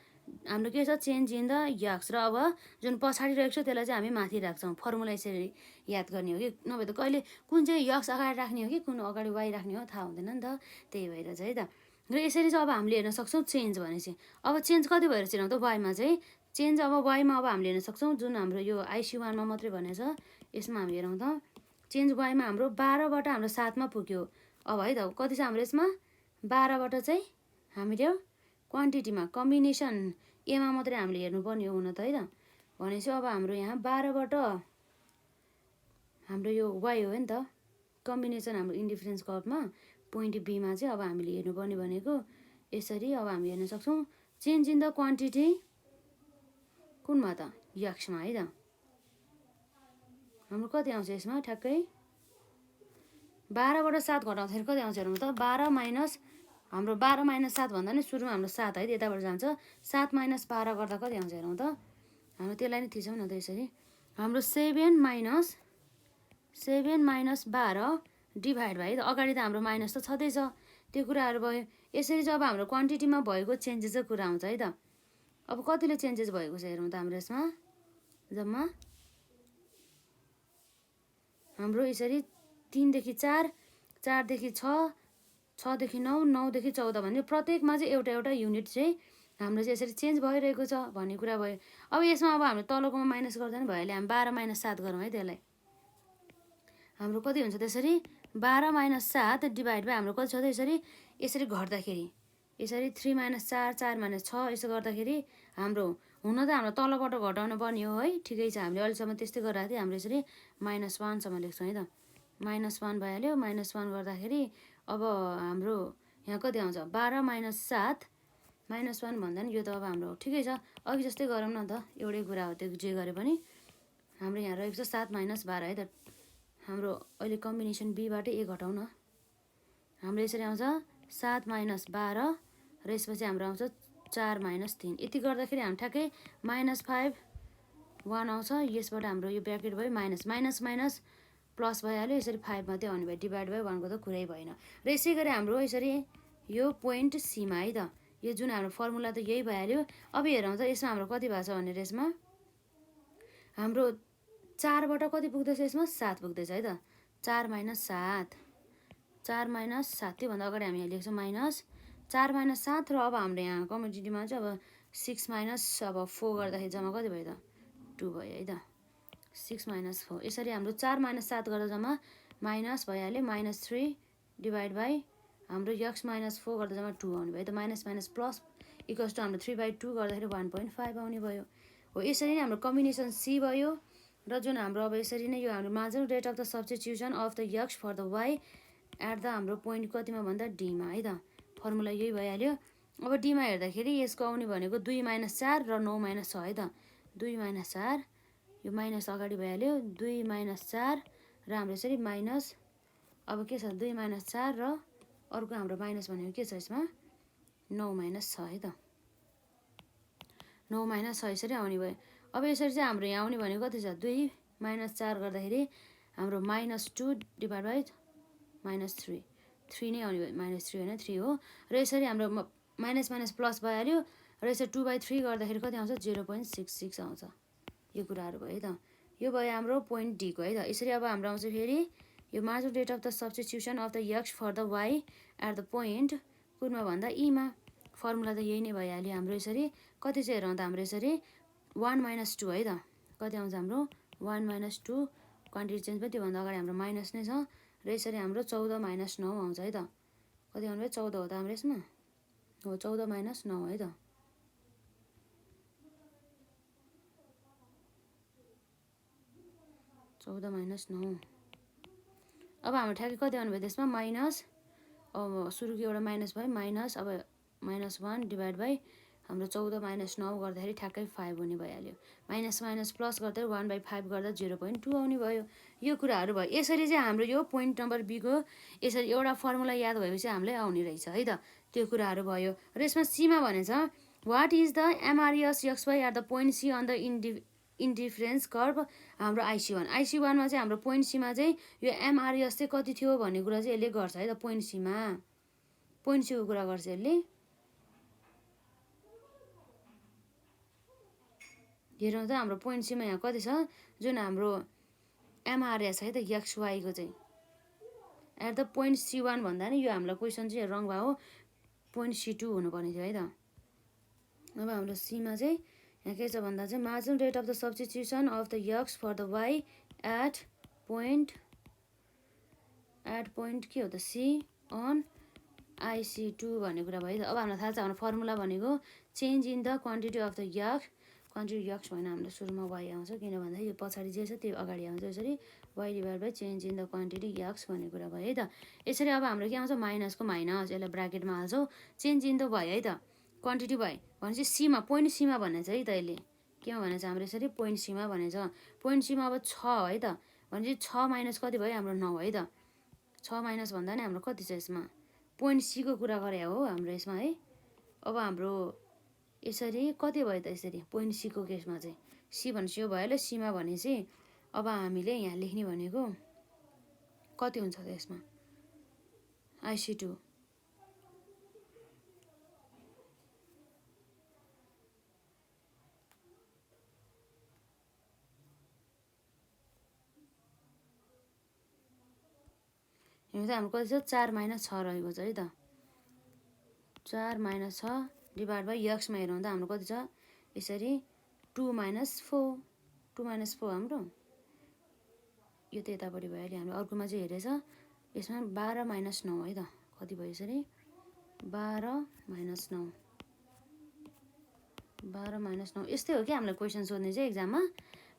हाम्रो के छ चेन्ज इन द यक्स, र अब जुन पछाडि रहेको छ त्यसलाई चाहिँ हामी माथि राख्छौँ। फर्मुला यसरी याद गर्ने हो कि, नभए त कहिले कुन चाहिँ यक्स अगाडि राख्ने हो कि कुन अगाडि वाइ राख्ने हो थाहा हुँदैन नि त। त्यही भएर चाहिँ है त। र यसरी चाहिँ अब हामीले हेर्न सक्छौँ चेन्ज भनेपछि। अब चेन्ज कति भएर चाहिँ त वाइमा चाहिँ चेन्ज। अब वाइमा अब हामीले हेर्न सक्छौँ जुन हाम्रो यो IC1मा मात्रै भनेछ, यसमा हामी हेरौँ त चेन्ज वाइमा हाम्रो 12बाट हाम्रो 7मा पुग्यो। अब है त कति छ हाम्रो यसमा 12बाट चाहिँ हामीले क्वान्टिटीमा कम्बिनेसन एमा मात्रै हामीले हेर्नुपर्ने हो हुन त है त। भनेपछि अब हाम्रो यहाँ 12बाट हाम्रो यो वाइ हो नि त, कम्बिनेसन हाम्रो इन्डिफरेन्स कर्भमा पोइन्ट बीमा चाहिँ अब हामीले हेर्नुपर्ने भनेको यसरी। अब हामी हेर्न सक्छौँ चेन्ज इन द क्वान्टिटी कुनमा त यक्समा है त। हाम्रो कति आउँछ यसमा ठ्याक्कै 12बाट 7 घटाउँदाखेरि कति आउँछ हेरौँ त, 12 माइनस हाम्रो 12 माइनस 7 भन्दा नि सुरुमा हाम्रो 7 है त, यताबाट जान्छ 7 माइनस 12 गर्दा कति आउँछ हेरौँ त। हाम्रो त्यसलाई नै थिचौँ न त यसरी। हाम्रो 7 माइनस 12 डिभाइड भयो है त। अगाडि त हाम्रो माइनस त छँदैछ, त्यो कुराहरू भयो। यसरी चाहिँ अब हाम्रो क्वान्टिटीमा भएको चेन्जेसको कुरा आउँछ है त। अब कतिले चेन्जेस भएको छ हेरौँ त हाम्रो यसमा जम्मा हाम्रो यसरी 3 देखि 4, 4 देखि 6, 6 देखि 9, 9 देखि 14 भन्ने प्रत्येकमा चाहिँ एउटा एउटा युनिट चाहिँ हाम्रो चाहिँ यसरी चेन्ज भइरहेको छ भन्ने कुरा भयो। अब यसमा अब हाम्रो तलकोमा माइनस गर्दा नि भइहाल्यो। हामी 12 माइनस 7 गरौँ है त्यसलाई। हाम्रो कति हुन्छ त्यसरी 12 माइनस 7 डिभाइड बाई हाम्रो कति छ त यसरी घट्दाखेरि यसरी 3 माइनस 4, 4 माइनस 6 यसो गर्दाखेरि हाम्रो हुन त हाम्रो तलबाट घटाउनु पर्ने हो है। ठिकै छ, हामीले अहिलेसम्म त्यस्तै गरिरहेको थियो। हाम्रो यसरी -1सम्म लेख्छौँ है त। -1 भइहाल्यो। -1 गर्दाखेरि अब हाम्रो यहाँ कति आउँछ 12 माइनस 7 -1 भन्दा नि यो त अब हाम्रो ठिकै छ, अघि जस्तै गरौँ न त, एउटै कुरा हो त्यो जे गरे पनि। हाम्रो यहाँ रहेको छ 7 माइनस 12 है त। हाम्रो अहिले कम्बिनेसन बीबाट ए घटाउँ न। हाम्रो यसरी आउँछ 7 माइनस 12 र यसपछि हाम्रो आउँछ 4 माइनस 3। यति गर्दाखेरि हाम्रो ठ्याक्कै -5 1 आउँछ। यसबाट हाम्रो यो ब्र्याकेट भयो माइनस माइनस प्लस भइहाल्यो। यसरी 5 मात्रै आउने भयो, डिभाइड भयो 1को त कुरै भएन। र यसै गरी हाम्रो यसरी यो पोइन्ट सीमा है त। यो जुन हाम्रो फर्मुला त यही भइहाल्यो। अब हेरौँ त यसमा हाम्रो कति भएको छ भनेर यसमा हाम्रो 4बाट कति पुग्दैछ यसमा 7 पुग्दैछ है त। 4 माइनस 7, 4 माइनस 7 त्योभन्दा अगाडि हामी यहाँ लेख्छौँ माइनस 4 माइनस 7 र अब हाम्रो यहाँ कम्युनिटीमा चाहिँ अब 6 माइनस अब 4 गर्दाखेरि जम्मा कति भयो त 2 भयो है त। 6 माइनस 4 यसरी हाम्रो 4 माइनस 7 गर्दा जम्मा माइनस भइहाल्यो -3 डिभाइड बाई हाम्रो यक्स माइनस 4 गर्दा जम्मा 2 आउने भयो त। Minus minus plus equals to हाम्रो 3/2 गर्दाखेरि 1.5 आउने भयो हो। यसरी नै हाम्रो कम्बिनेसन सी भयो। र जुन हाम्रो अब यसरी नै यो हाम्रो marginal rate of the substitution of the x for the y at the हाम्रो पोइन्ट कतिमा भन्दा डीमा है त। फर्मुला यही भइहाल्यो। अब डीमा हेर्दाखेरि यसको आउने भनेको 2 माइनस 4 र 9 माइनस 6 है त। 2 माइनस 4 यो माइनस अगाडि भइहाल्यो, 2 माइनस 4 र हाम्रो यसरी माइनस अब के छ 2 माइनस 4 र अर्को हाम्रो माइनस भनेको के छ यसमा 9 माइनस 6 है त 9 माइनस 6 यसरी आउने भयो। अब यसरी चाहिँ हाम्रो यहाँ आउने भनेको कति छ 2 माइनस 4 गर्दाखेरि हाम्रो -2 डिभाइड बाई -3 3 नै आउने भयो -3 होइन 3 हो। र यसरी हाम्रो माइनस माइनस प्लस भइहाल्यो र यसरी 2/3 गर्दाखेरि कति आउँछ 0.66 आउँछ। यो कुराहरू भयो है त। यो भयो हाम्रो पोइन्ट डी को है त। यसरी अब हाम्रो आउँछ फेरि यो marginal rate of the substitution of the x for the y at the point कुनमा भन्दा ईमा फर्मुला त यही नै भइहाल्यो हाम्रो। यसरी कति चाहिँ हेरौँ त हाम्रो यसरी 1 - 2 है त। कति आउँछ हाम्रो 1 - 2 क्वान्टिटी चेन्ज भयो त्योभन्दा अगाडि हाम्रो माइनस नै छ र यसरी हाम्रो 14 - 9 आउँछ है त। कति आउनु भयो 14 हो त हाम्रो यसमा हो 14 - 9 है त। -9 अब हाम्रो ठ्याक्कै कति आउनु भयो त्यसमा माइनस अब सुरुको एउटा माइनस भयो माइनस अब -1 डिभाइड बाई हाम्रो 14 - 9 गर्दाखेरि ठ्याक्कै 5 हुने भइहाल्यो। माइनस माइनस प्लस गर्दा 1/5 गर्दा 0.2 आउने भयो। यो कुराहरू भयो। यसरी चाहिँ हाम्रो यो पोइन्ट नम्बर बी को यसरी एउटा फर्मुला याद भएपछि हामीलाई आउने रहेछ है त। त्यो कुराहरू भयो। र यसमा सीमा भनेछ what is the MRS XY at the point C on the indifference curve हाम्रो IC1 IC1मा चाहिँ हाम्रो पोइन्ट सीमा चाहिँ यो एमआरएस चाहिँ कति थियो भन्ने कुरा चाहिँ यसले गर्छ है त। पोइन्ट सीमा पोइन्ट सीको कुरा गर्छ यसले। हेरौँ त हाम्रो पोइन्ट सीमा यहाँ कति छ जुन हाम्रो एमआरएस है त XY को चाहिँ एट द पोइन्ट C1 भन्दा नि यो हामीलाई क्वेसन चाहिँ रङ भयो पोइन्ट C2 हुनुपर्ने थियो है त। अब हाम्रो सीमा चाहिँ यहाँ के छ भन्दा चाहिँ marginal rate of the substitution of the x for the y at point के हो त C अन IC2 भन्ने कुरा भयो त। अब हामीलाई थाहा छ हाम्रो फर्मुला भनेको change in the quantity of the x quantity x होइन हाम्रो सुरुमा y आउँछ किन भन्दा यो पछाडि जे छ त्यो अगाडि आउँछ। यसरी y divide by change in the quantity x भन्ने कुरा भयो है त। यसरी अब हाम्रो के आउँछ माइनसको माइनस यसलाई ब्राकेटमा हाल्छौँ चेन्ज इन द भयो है त क्वान्टिटी भयो भनेपछि सीमा पोइन्ट सीमा भनेछ है त। यसले केमा भनेछ हाम्रो यसरी पोइन्ट सीमा भनेछ। पोइन्ट सीमा अब 6 है त भनेपछि 6 माइनस कति भयो हाम्रो 9 है त। 6 माइनस भन्दा नि हाम्रो कति छ यसमा पोइन्ट सी को कुरा गरे हो हाम्रो यसमा है। अब हाम्रो यसरी कति भयो त यसरी पोइन्ट सी को केसमा चाहिँ सी भनेपछि यो भइहाल्यो सीमा भनेपछि अब हामीले यहाँ लेख्ने भनेको कति हुन्छ त यसमा IC2 यो चाहिँ हाम्रो कति छ 4 - 6 रहेको छ है त। 4 - 6 डिभाइड बाई x मा हेरौँ त हाम्रो कति छ यसरी 2 - 4 2 - 4 हाम्रो यो त यतापट्टि भइहाल्यो। हाम्रो अर्कोमा चाहिँ हेरेछ यसमा 12 - 9 है त। कति भयो यसरी 12 - 9 12 - 9 यस्तै हो कि हामीलाई क्वेसन सोध्ने चाहिँ एक्जाममा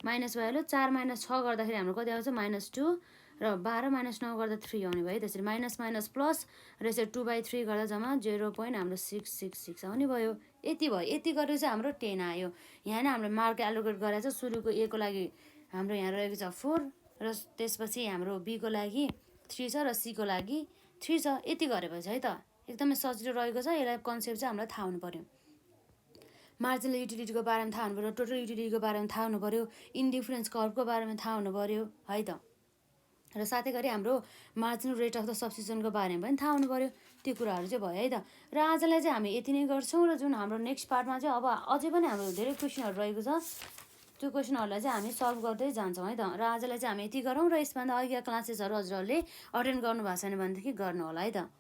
माइनस भइहाल्यो। 4 - 6 गर्दाखेरि हाम्रो कति आउँछ -2 र 12 - 9 गर्दा 3 आउने भयो त्यसरी माइनस माइनस प्लस र यसरी 2/3 गर्दा जम्मा 0.666 आउने भयो। यति भयो। यति गरेर चाहिँ हाम्रो 10 आयो। यहाँ नै हाम्रो मार्क एलोकेट गरेको छ। सुरुको A को लागि हाम्रो यहाँ रहेको छ 4 र त्यसपछि हाम्रो B को लागि 3 छ र C को लागि 3 छ। यति गरेपछि है त एकदमै सजिलो रहेको छ। यसलाई कन्सेप्ट चाहिँ हामीलाई थाहा हुनु पर्यो। मार्जिनल युटिलिटीको बारेमा थाहा हुनु पर्यो टोटल युटिलिटीको बारेमा थाहा हुनु पर्यो इन्डिफरेन्स कर्भको बारेमा थाहा हुनु पर्यो है त। र साथै गरी हाम्रो मार्जिनल रेट अफ द सब्स्टिट्युसनको बारेमा पनि थाहा हुनु पर्यो। त्यो कुराहरू चाहिँ भयो है त। र आजलाई चाहिँ हामी यति नै गर्छौँ र जुन हाम्रो नेक्स्ट पार्टमा चाहिँ अब अझै पनि हाम्रो धेरै क्वेसनहरू रहेको छ त्यो क्वेसनहरूलाई चाहिँ हामी सल्भ गर्दै जान्छौँ है त। र आजलाई चाहिँ हामी यति गरौँ र यसभन्दा अघिका क्लासेसहरू हजुरहरूले अटेन्ड गर्नुभएको छैन भनेदेखि गर्नु होला है त।